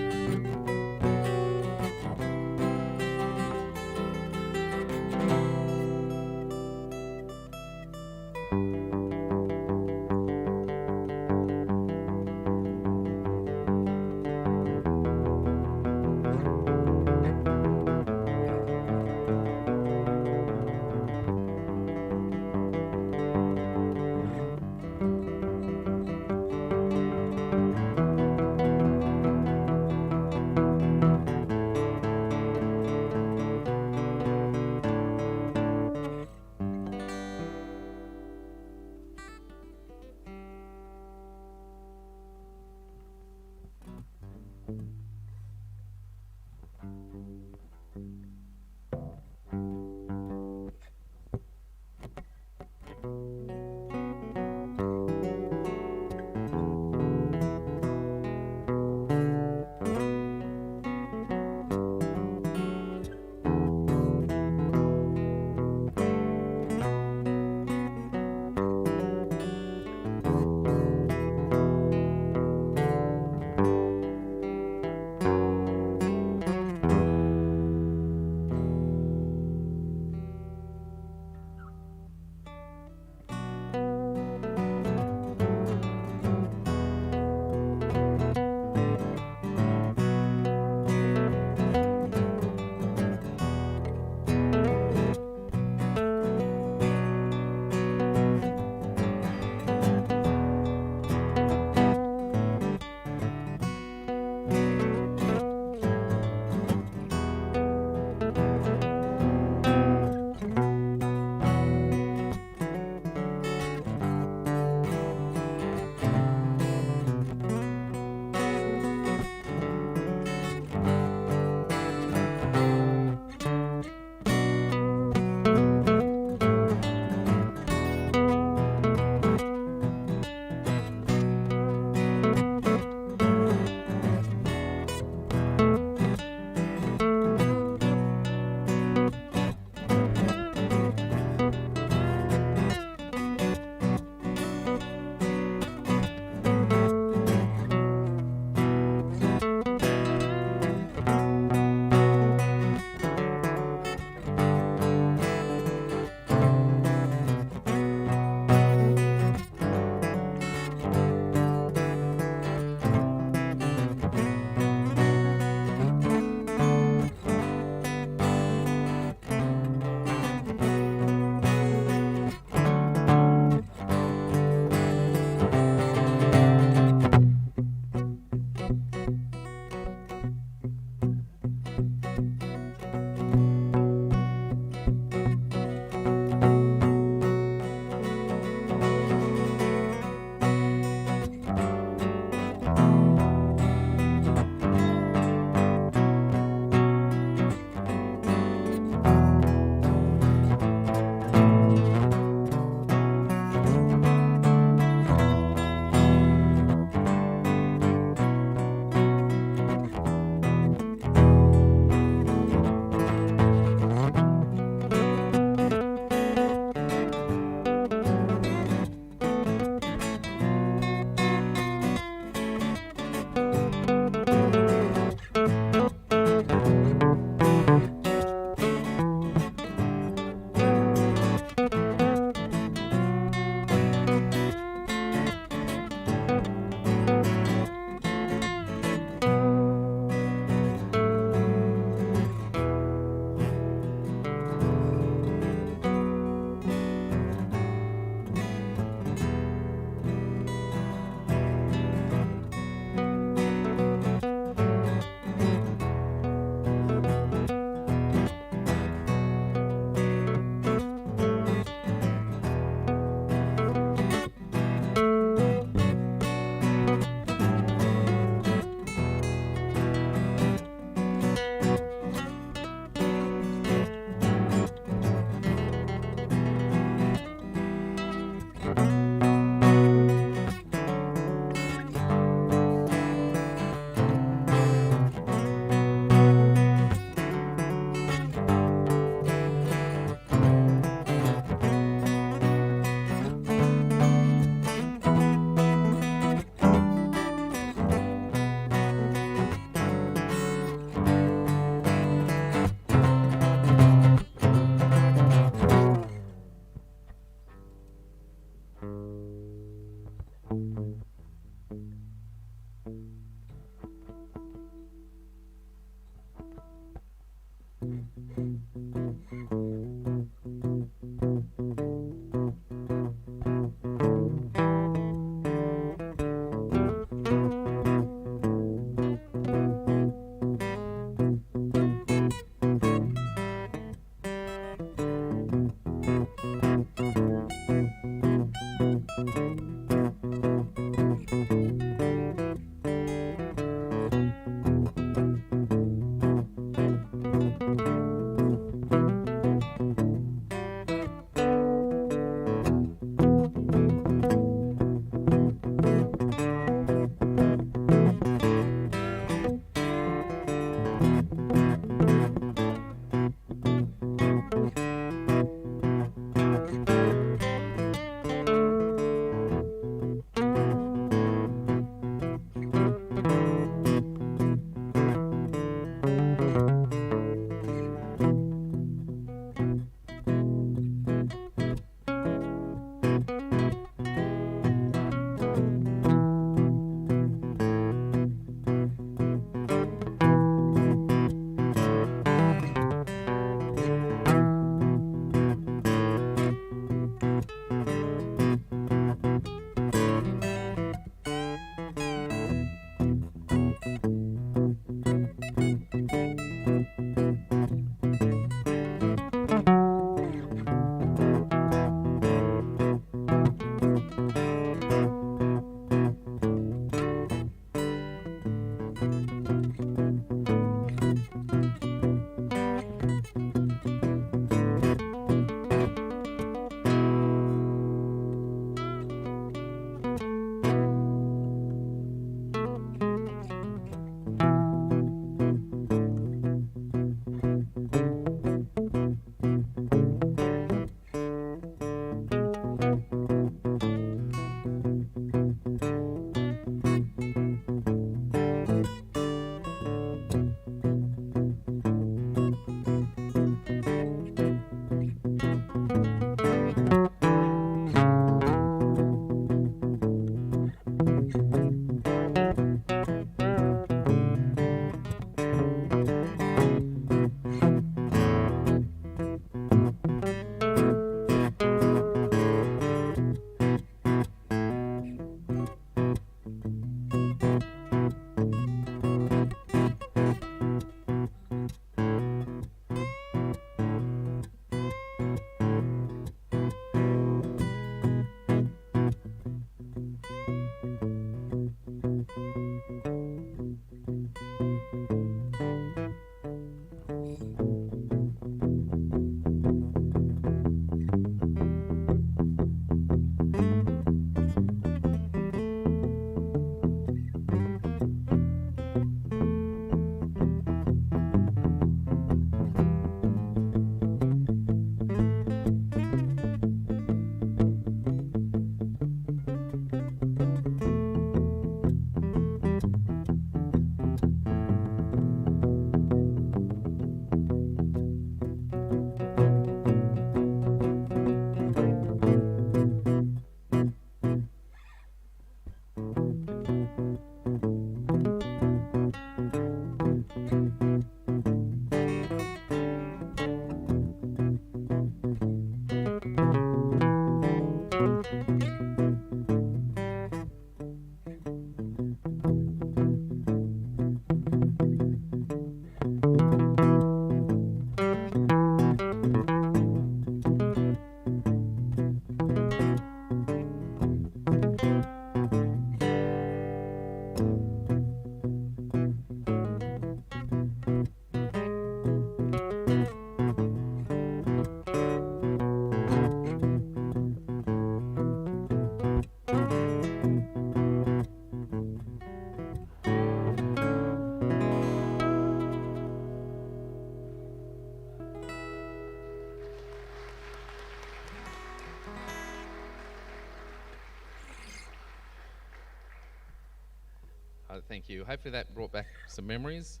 [SPEAKER 5] Thank you. Hopefully that brought back some memories,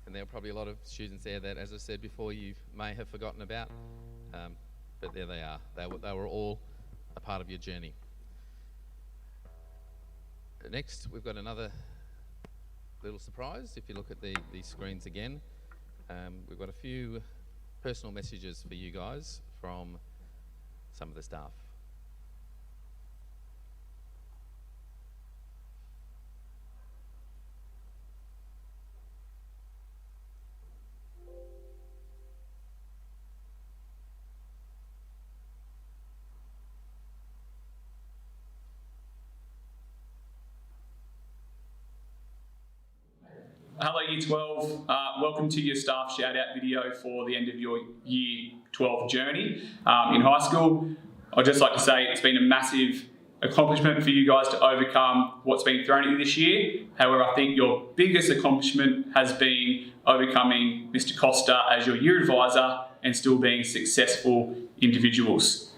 [SPEAKER 5] and there are probably a lot of students there that, as I said before, you may have forgotten about, but there they are. They were all a part of your journey. Next, we've got another little surprise. If you look at the screens again, we've got a few personal messages for you guys from some of the staff.
[SPEAKER 10] Hello Year 12, welcome to your staff shout out video for the end of your Year 12 journey in high school. I'd just like to say it's been a massive accomplishment for you guys to overcome what's been thrown at you this year. However, I think your biggest accomplishment has been overcoming Mr. Costa as your year advisor and still being successful individuals.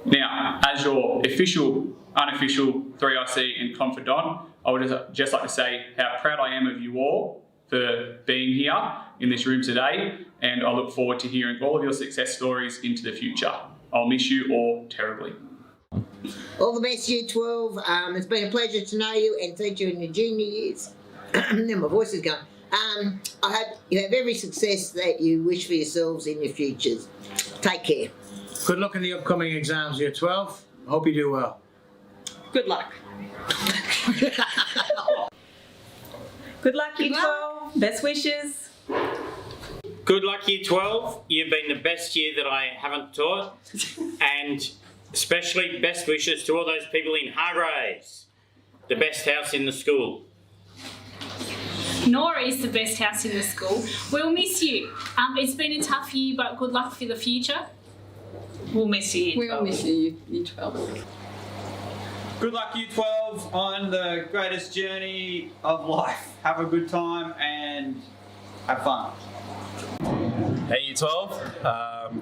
[SPEAKER 10] Now, as your official, unofficial 3IC and confidant, I would just like to say how proud I am of you all for being here in this room today, and I look forward to hearing all of your success stories into the future. I'll miss you all terribly.
[SPEAKER 11] All the best, Year 12. It's been a pleasure to know you and teach you in your junior years. Now my voice is going. I hope you have every success that you wish for yourselves in your futures. Take care.
[SPEAKER 12] Good luck in the upcoming exams, Year 12. I hope you do well.
[SPEAKER 13] Good luck. Good luck, Year 12. Best wishes.
[SPEAKER 14] Good luck, Year 12. You've been the best year that I haven't taught. And especially best wishes to all those people in Hargraves, the best house in the school.
[SPEAKER 15] Nora is the best house in the school. We'll miss you. It's been a tough year, but good luck for the future.
[SPEAKER 13] We'll miss you, Year 12.
[SPEAKER 16] We'll miss you, Year 12.
[SPEAKER 17] Good luck, Year 12, on the greatest journey of life. Have a good time and have fun.
[SPEAKER 18] Hey Year 12,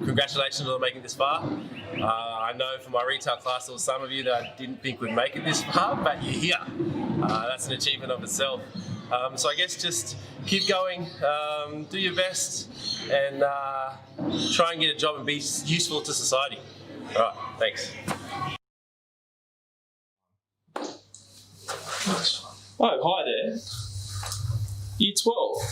[SPEAKER 18] congratulations on making this far. I know from my retail class there were some of you that I didn't think would make it this far, but you're here. That's an achievement of itself. So I guess just keep going, do your best, and try and get a job and be useful to society. All right, thanks.
[SPEAKER 19] Oh, hi there. Year 12.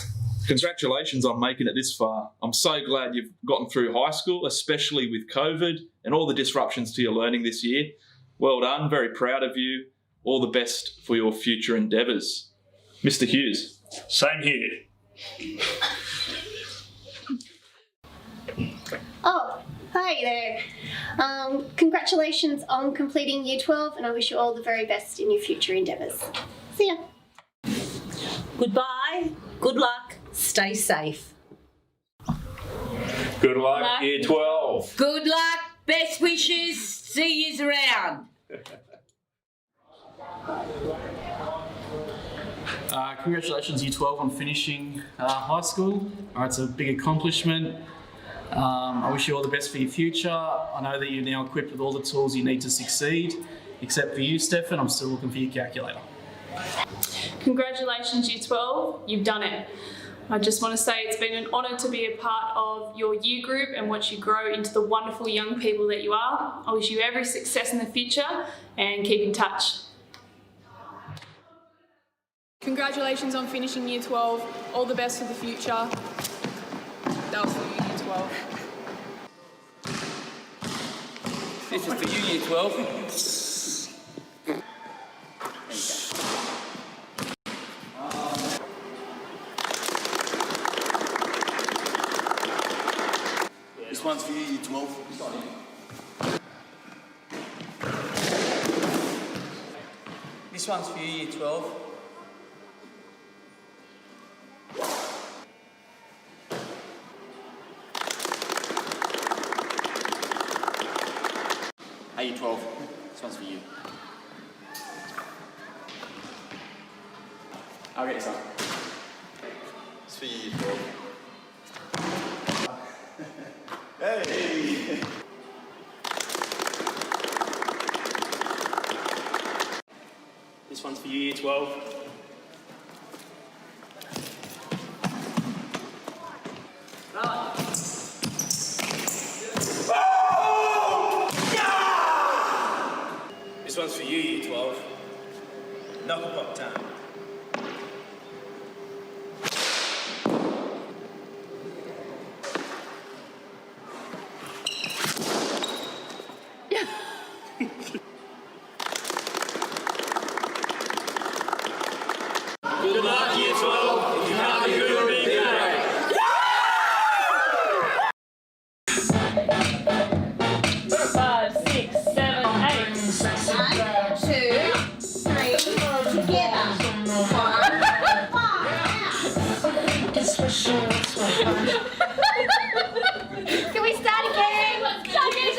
[SPEAKER 19] Congratulations on making it this far. I'm so glad you've gotten through high school, especially with COVID and all the disruptions to your learning this year. Well done, very proud of you. All the best for your future endeavours. Mr. Hughes.
[SPEAKER 20] Same here.
[SPEAKER 21] Oh, hi there. Congratulations on completing Year 12, and I wish you all the very best in your future endeavours. See ya.
[SPEAKER 13] Goodbye, good luck, stay safe.
[SPEAKER 20] Good luck, Year 12.
[SPEAKER 13] Good luck, best wishes, see yous around.
[SPEAKER 22] Congratulations, Year 12, on finishing high school. It's a big accomplishment. I wish you all the best for your future. I know that you're now equipped with all the tools you need to succeed. Except for you, Stefan, I'm still looking for your calculator.
[SPEAKER 1] Congratulations, Year 12, you've done it. I just want to say it's been an honour to be a part of your year group and watch you grow into the wonderful young people that you are. I wish you every success in the future and keep in touch.
[SPEAKER 23] Congratulations on finishing Year 12. All the best for the future. That was for you, Year 12.
[SPEAKER 24] This is for you, Year 12.
[SPEAKER 2] for you, Year 12.
[SPEAKER 3] This one's for you, Year 12.
[SPEAKER 2] Hey, Year 12. This one's for you. I'll get you some. It's for you, Year 12. Hey!
[SPEAKER 3] This one's for you, Year 12. This one's for you, Year 12. Knuckle pop time.
[SPEAKER 20] Good luck, Year 12. You can't be good or be great.
[SPEAKER 15] 5, 6, 7, 8.
[SPEAKER 11] 1, 2, 3, together. 1, 5.
[SPEAKER 21] Can we start again?
[SPEAKER 15] Start again.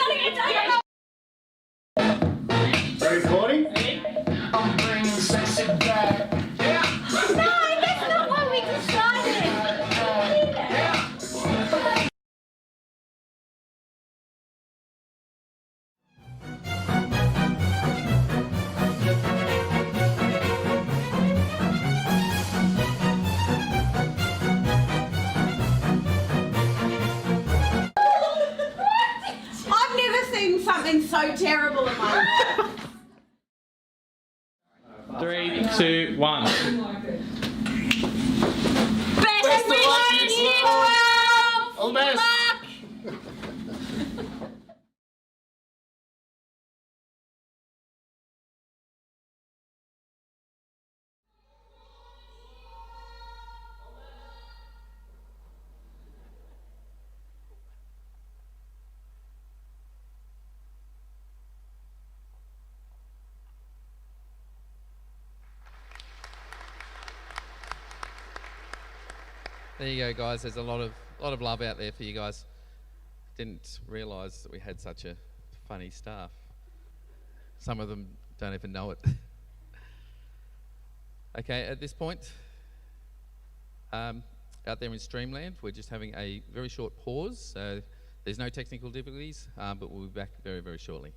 [SPEAKER 2] Recording?
[SPEAKER 21] No, that's not what we decided.
[SPEAKER 13] I've never seen something so terrible in my life.
[SPEAKER 22] 3, 2, 1.
[SPEAKER 15] Best of luck, Year 12.
[SPEAKER 2] All the best.
[SPEAKER 5] There you go, guys. There's a lot of love out there for you guys. Didn't realise that we had such a funny staff. Some of them don't even know it. Okay, at this point, out there in Streamland, we're just having a very short pause. So there's no technical difficulties, but we'll be back very, very shortly.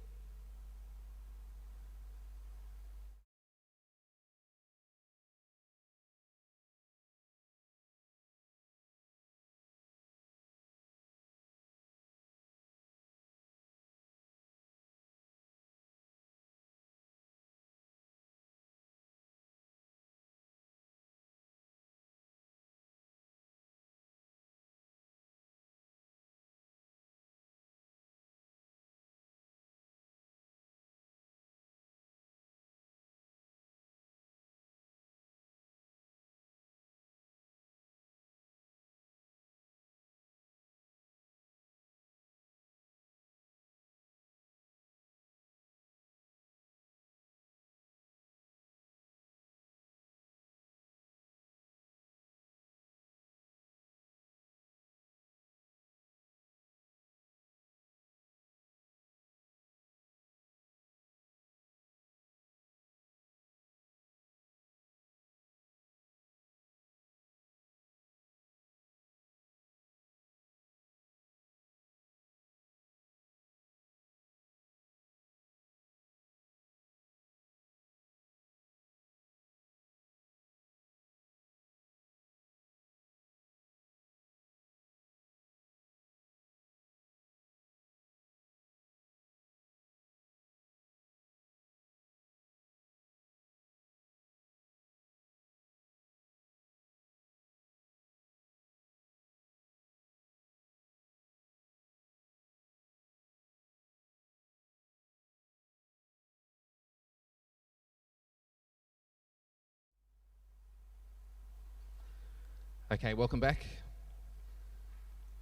[SPEAKER 5] Okay, welcome back.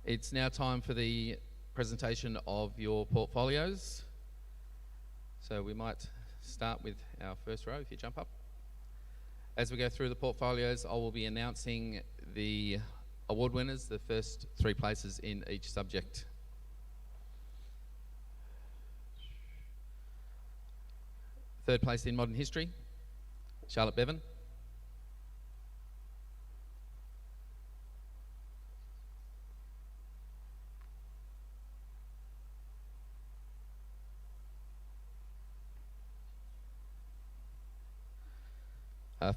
[SPEAKER 5] It's now time for the presentation of your portfolios. So we might start with our first row, if you jump up. As we go through the portfolios, I will be announcing the award winners, the first 3 places in each subject. Third place in modern history, Charlotte Bevan.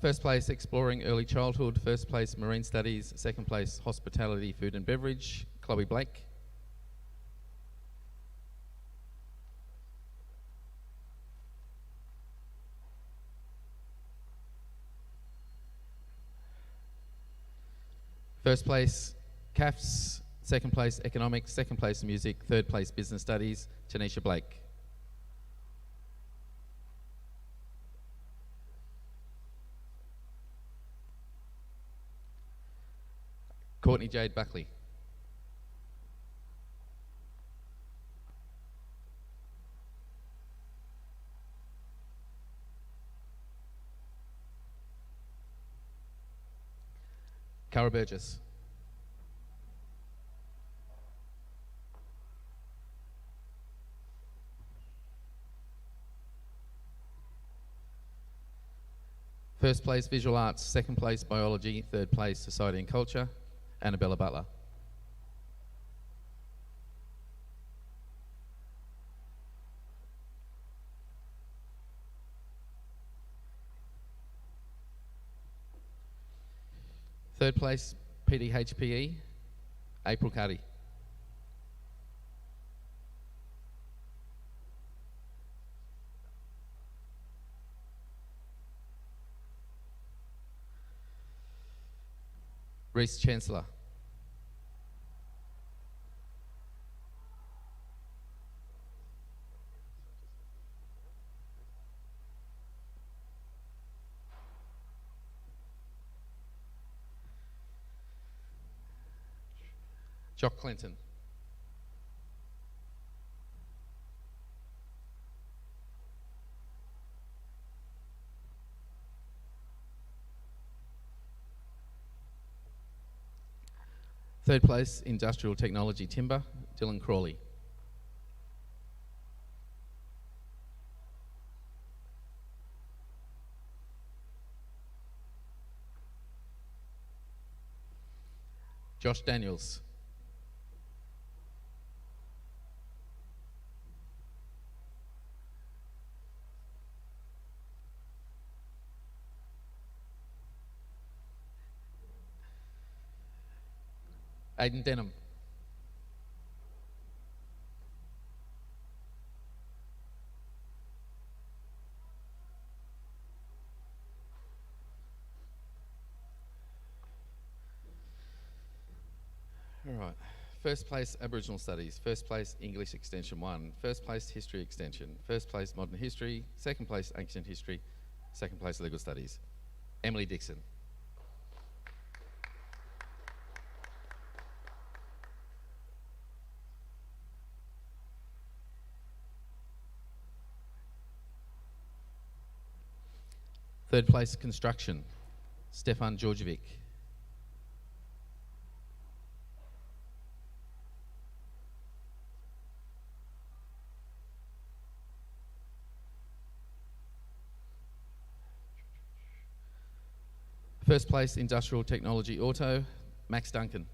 [SPEAKER 5] First place, exploring early childhood. First place, marine studies. Second place, hospitality, food and beverage, Chloe Blake. First place, CAFS. Second place, economics. Second place, music. Third place, business studies, Tanisha Blake. Courtney Jade Buckley. Cara Burgess. First place, visual arts. Second place, biology. Third place, society and culture, Annabella Butler. Third place, PDHPE, April Cuddy. Reese Chancellor. Jock Clinton. Third place, industrial technology timber, Dylan Crawley. Josh Daniels. Aidan Denham. All right. First place, Aboriginal Studies. First place, English Extension 1. First place, History Extension. First place, Modern History. Second place, Ancient History. Second place, Legal Studies, Emily Dixon. Third place, Construction, Stefan Georgievic. First place, Industrial Technology Auto, Max Duncan.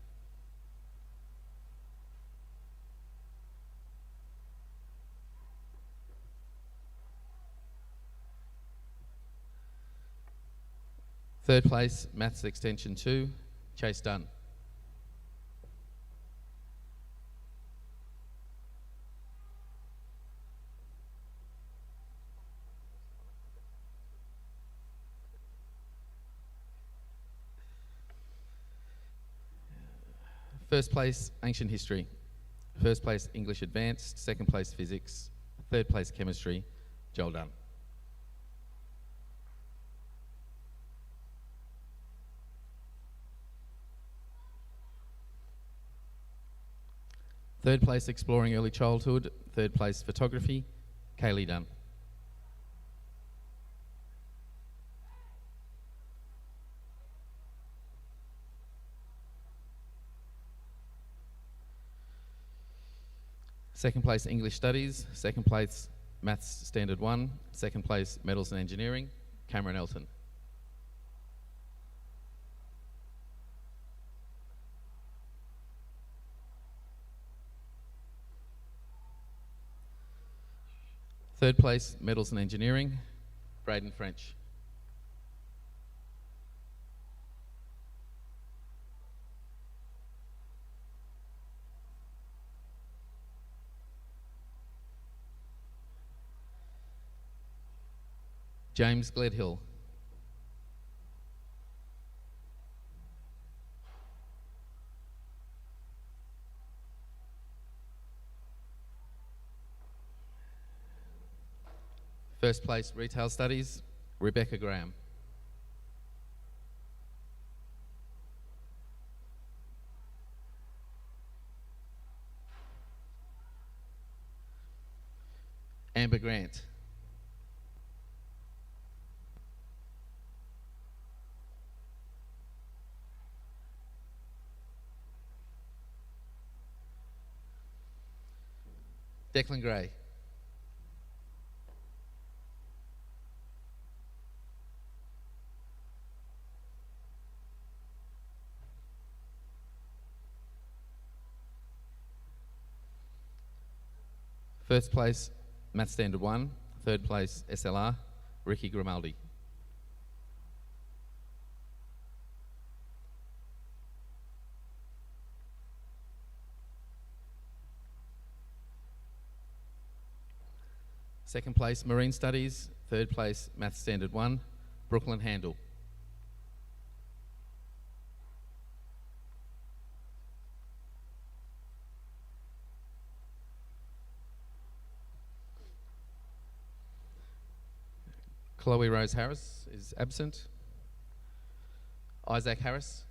[SPEAKER 5] Third place, Maths Extension 2, Chase Dunn. First place, Ancient History. First place, English Advanced. Second place, Physics. Third place, Chemistry, Joel Dunn. Third place, exploring early childhood. Third place, photography, Kaylee Dunn. Second place, English Studies. Second place, Maths Standard 1. Second place, Metals and Engineering, Cameron Elton. Third place, Metals and Engineering, Braden French. James Gledhill. First place, Retail Studies, Rebecca Graham. Amber Grant. Declan Gray. First place, Math Standard 1. Third place, SLR, Ricky Grimaldi. Second place, Marine Studies. Third place, Math Standard 1, Brooklyn Handel. Chloe Rose Harris is absent. Isaac Harris.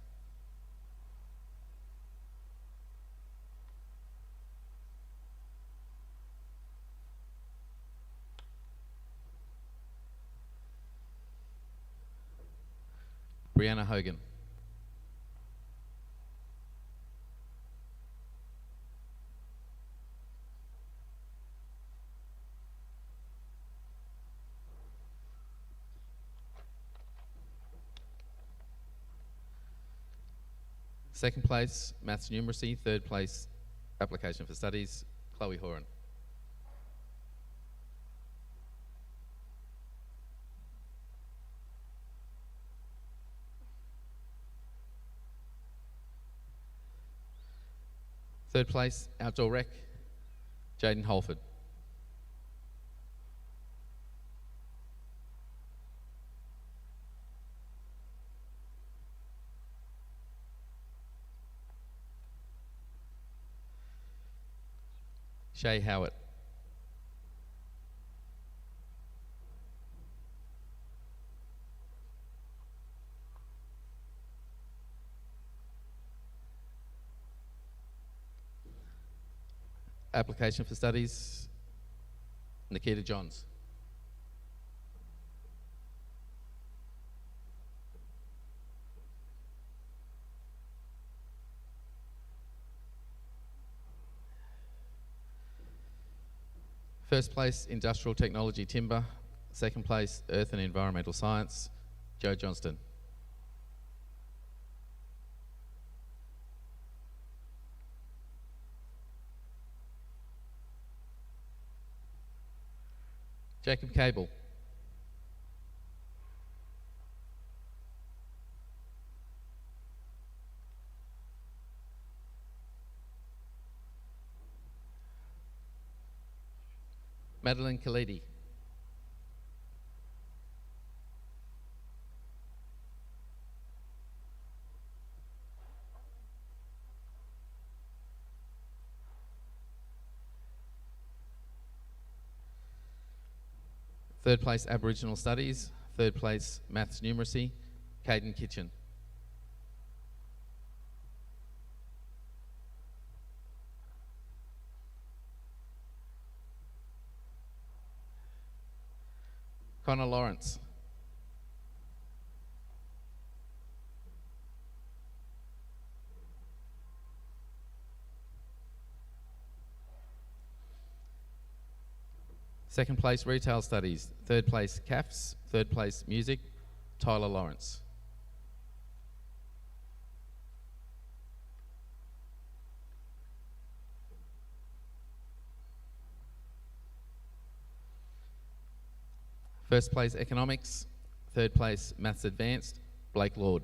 [SPEAKER 5] Brianna Hogan. Second place, Maths Numeracy. Third place, Application for Studies, Chloe Horan. Third place, Outdoor Rec, Jaden Holford. Shay Howard. Application for Studies, Nikita Johns. First place, Industrial Technology Timber. Second place, Earth and Environmental Science, Joe Johnston. Jacob Cable. Madeline Khalidi. Third place, Aboriginal Studies. Third place, Maths Numeracy, Caden Kitchen. Connor Lawrence. Second place, Retail Studies. Third place, CAFS. Third place, Music, Tyler Lawrence. First place, Economics. Third place, Maths Advanced, Blake Lord.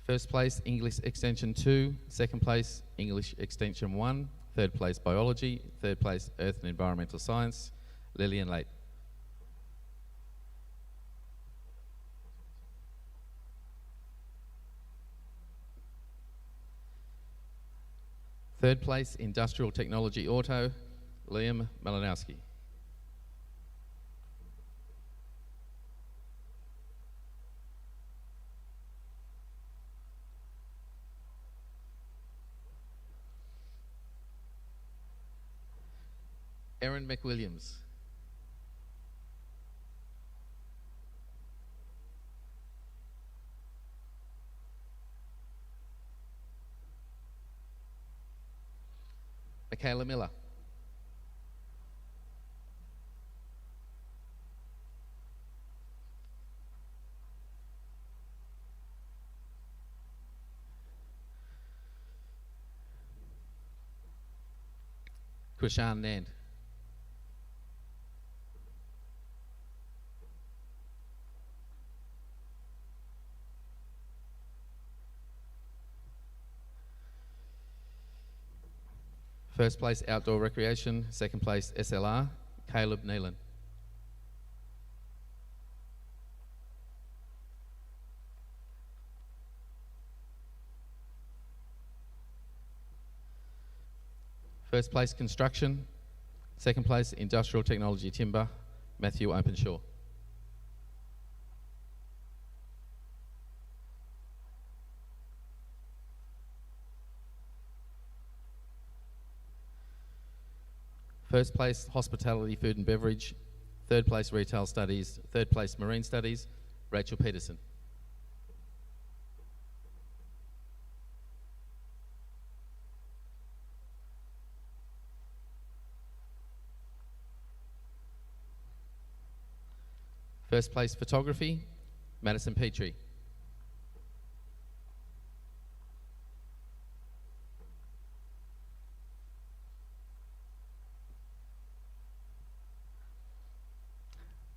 [SPEAKER 5] First place, English Extension 2. Second place, English Extension 1. Third place, Biology. Third place, Earth and Environmental Science, Lillian Late. Third place, Industrial Technology Auto, Liam Malinowski. Erin McWilliams. Michaela Miller. Krishan Nand. First place, Outdoor Recreation. Second place, SLR, Caleb Neelan. First place, Construction. Second place, Industrial Technology Timber, Matthew Openshaw. First place, Hospitality, Food and Beverage. Third place, Retail Studies. Third place, Marine Studies, Rachel Peterson. First place, Photography, Madison Petrie.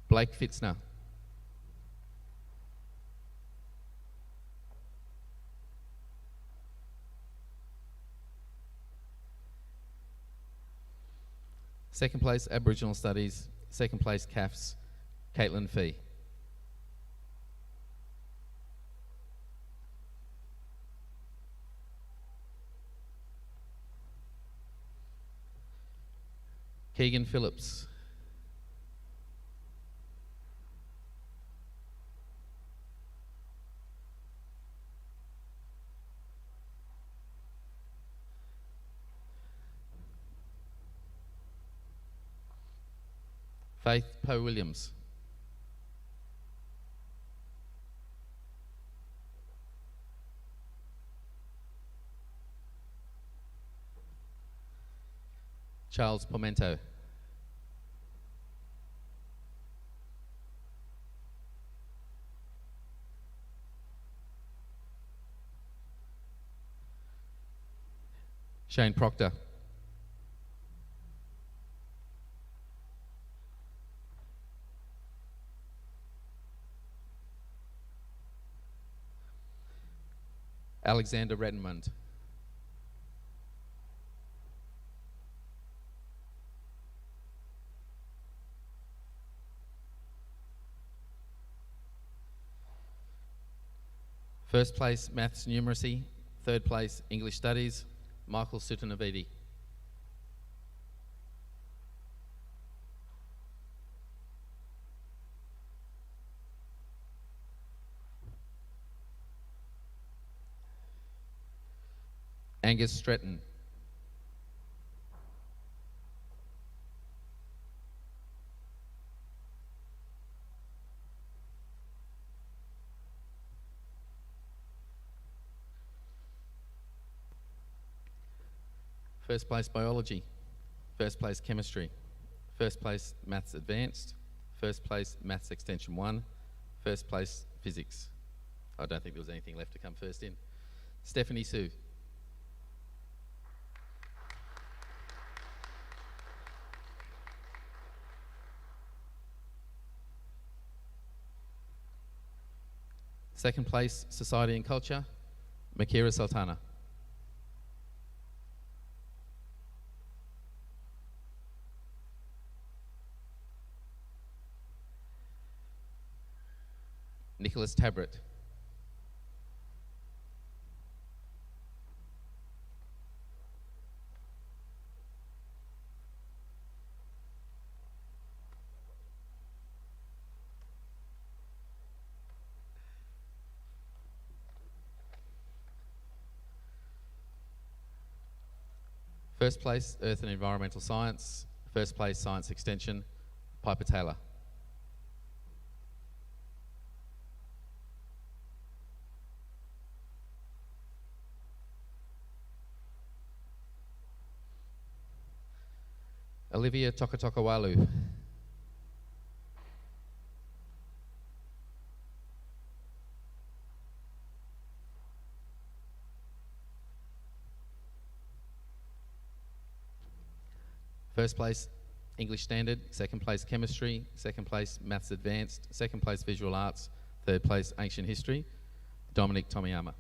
[SPEAKER 5] Blake Fitzner. Second place, Aboriginal Studies. Second place, CAFS, Caitlin Fee. Keegan Phillips. Faith Poe Williams. Charles Pomento. Shane Proctor. Alexander Rettenmund. First place, Maths Numeracy. Third place, English Studies, Michael Sutanavidi. Angus Stretton. First place biology, first place chemistry, first place maths advanced, first place maths extension 1, first place physics. I don't think there was anything left to come first in. Stephanie Sue. Second place society and culture, Makira Sultana. Nicholas Tabret. First place, Earth and Environmental Science. First place, Science Extension, Piper Taylor. Olivia Tokatokawalu. First place, English Standard. Second place, Chemistry. Second place, Maths Advanced. Second place, Visual Arts. Third place, Ancient History, Dominic Tomiyama.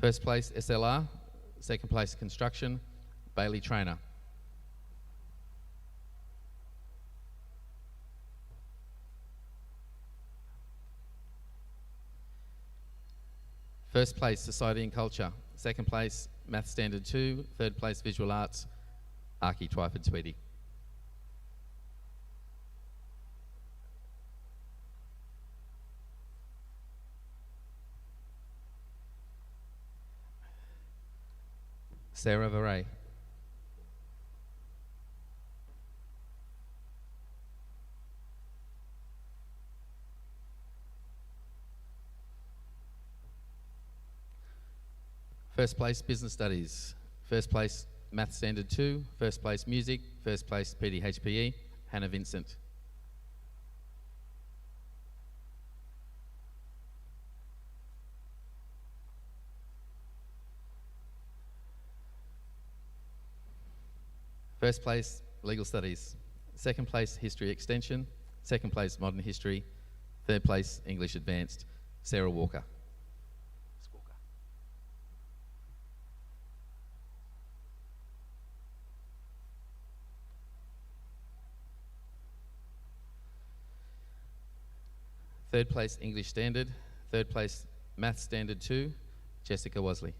[SPEAKER 5] First place, SLR. Second place, Construction, Bailey Trainer. First place, Society and Culture. Second place, Maths Standard 2. Third place, Visual Arts, Archie Twyford Tweedy. Sarah Varay. First place, Business Studies. First place, Maths Standard 2. First place, Music. First place, PDHPE, Hannah Vincent. First place, Legal Studies. Second place, History Extension. Second place, Modern History. Third place, English Advanced, Sarah Walker. Third place, English Standard. Third place, Maths Standard 2, Jessica Wosley.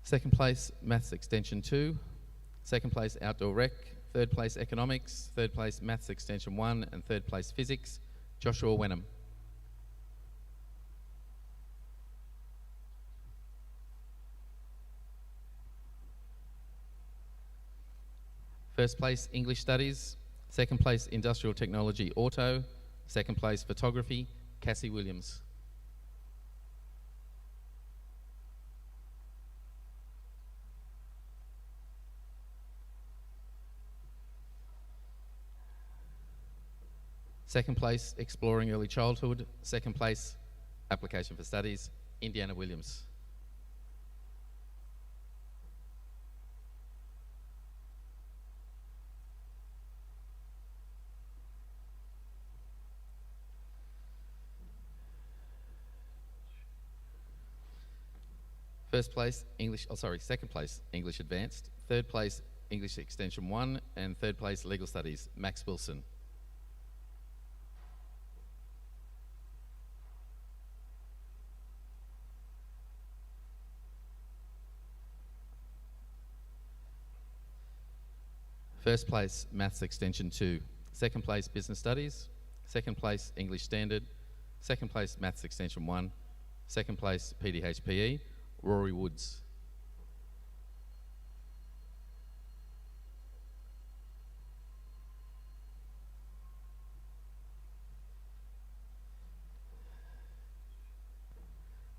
[SPEAKER 5] Second place, Maths Extension 2. Second place, Outdoor Rec. Third place, Economics. Third place, Maths Extension 1. And third place, Physics, Joshua Wenham. First place, English Studies. Second place, Industrial Technology Auto. Second place, Photography, Cassie Williams. Second place, Exploring Early Childhood. Second place, Application for Studies, Indiana Williams. First place, second place, English Advanced. Third place, English Extension 1. And third place, Legal Studies, Max Wilson. First place, Maths Extension 2. Second place, Business Studies. Second place, English Standard. Second place, Maths Extension 1. Second place, PDHPE, Rory Woods.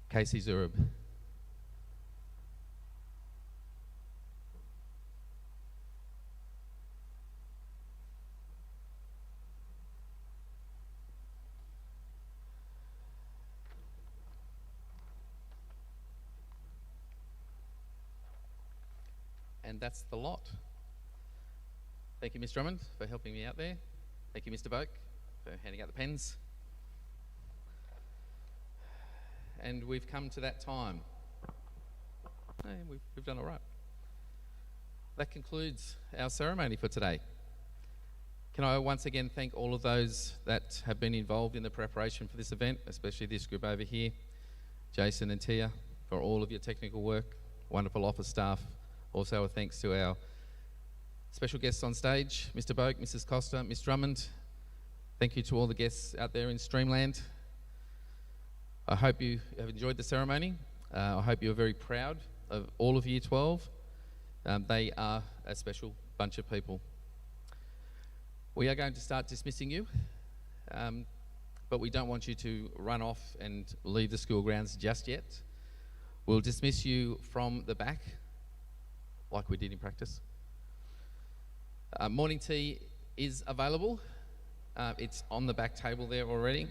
[SPEAKER 5] Casey Zurab. And that's the lot. Thank you, Ms. Drummond, for helping me out there. Thank you, Mr. Boak, for handing out the pens. And we've come to that time. And we've done all right. That concludes our ceremony for today. Can I once again thank all of those that have been involved in the preparation for this event, especially this group over here, Jason and Tia, for all of your technical work, wonderful office staff. Also a thanks to our special guests on stage, Mr. Boak, Mrs. Costa, Ms. Drummond. Thank you to all the guests out there in Streamland. I hope you have enjoyed the ceremony. I hope you're very proud of all of Year 12. They are a special bunch of people. We are going to start dismissing you, but we don't want you to run off and leave the school grounds just yet. We'll dismiss you from the back, like we did in practice. Morning tea is available. It's on the back table there already.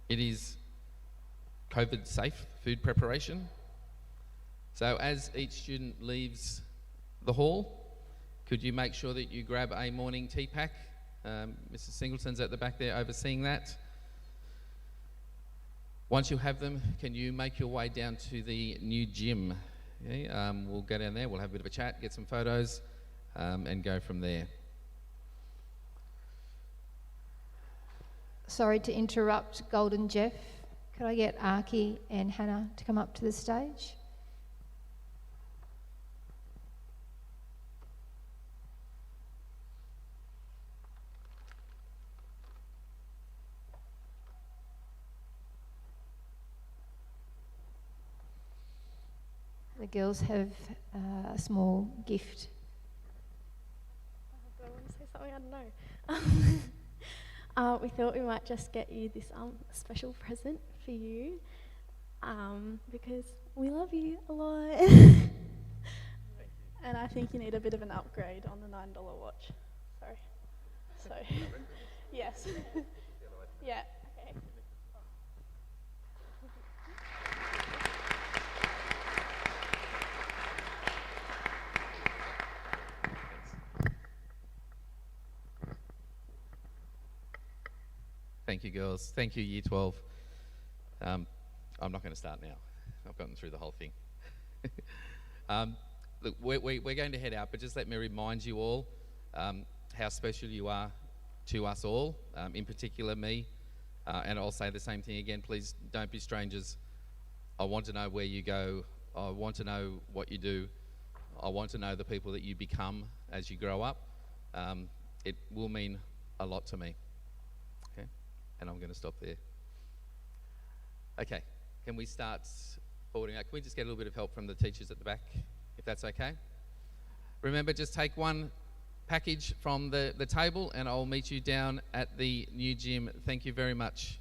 [SPEAKER 5] It is COVID safe food preparation. So as each student leaves the hall, could you make sure that you grab a morning tea pack? Mrs. Singleton's at the back there overseeing that. Once you have them, can you make your way down to the new gym? Okay, we'll go down there, we'll have a bit of a chat, get some photos, and go from there.
[SPEAKER 4] Sorry to interrupt, Golden Jeff. Could I get Arki and Hannah to come up to the stage? The girls have a small gift.
[SPEAKER 7] Do I want to say something? I don't know. We thought we might just get you this special present for you because we love you a lot. And I think you need a bit of an upgrade on the $9 watch. Sorry. So, yes. Yeah, okay.
[SPEAKER 5] Thank you, girls. Thank you, Year 12. I'm not going to start now. I've gotten through the whole thing. Look, we're going to head out, but just let me remind you all how special you are to us all, in particular me. And I'll say the same thing again. Please don't be strangers. I want to know where you go. I want to know what you do. I want to know the people that you become as you grow up. It will mean a lot to me. Okay? And I'm going to stop there. Okay, can we start forwarding? Can we just get a little bit of help from the teachers at the back, if that's okay? Remember, just take one package from the table and I'll meet you down at the new gym. Thank you very much.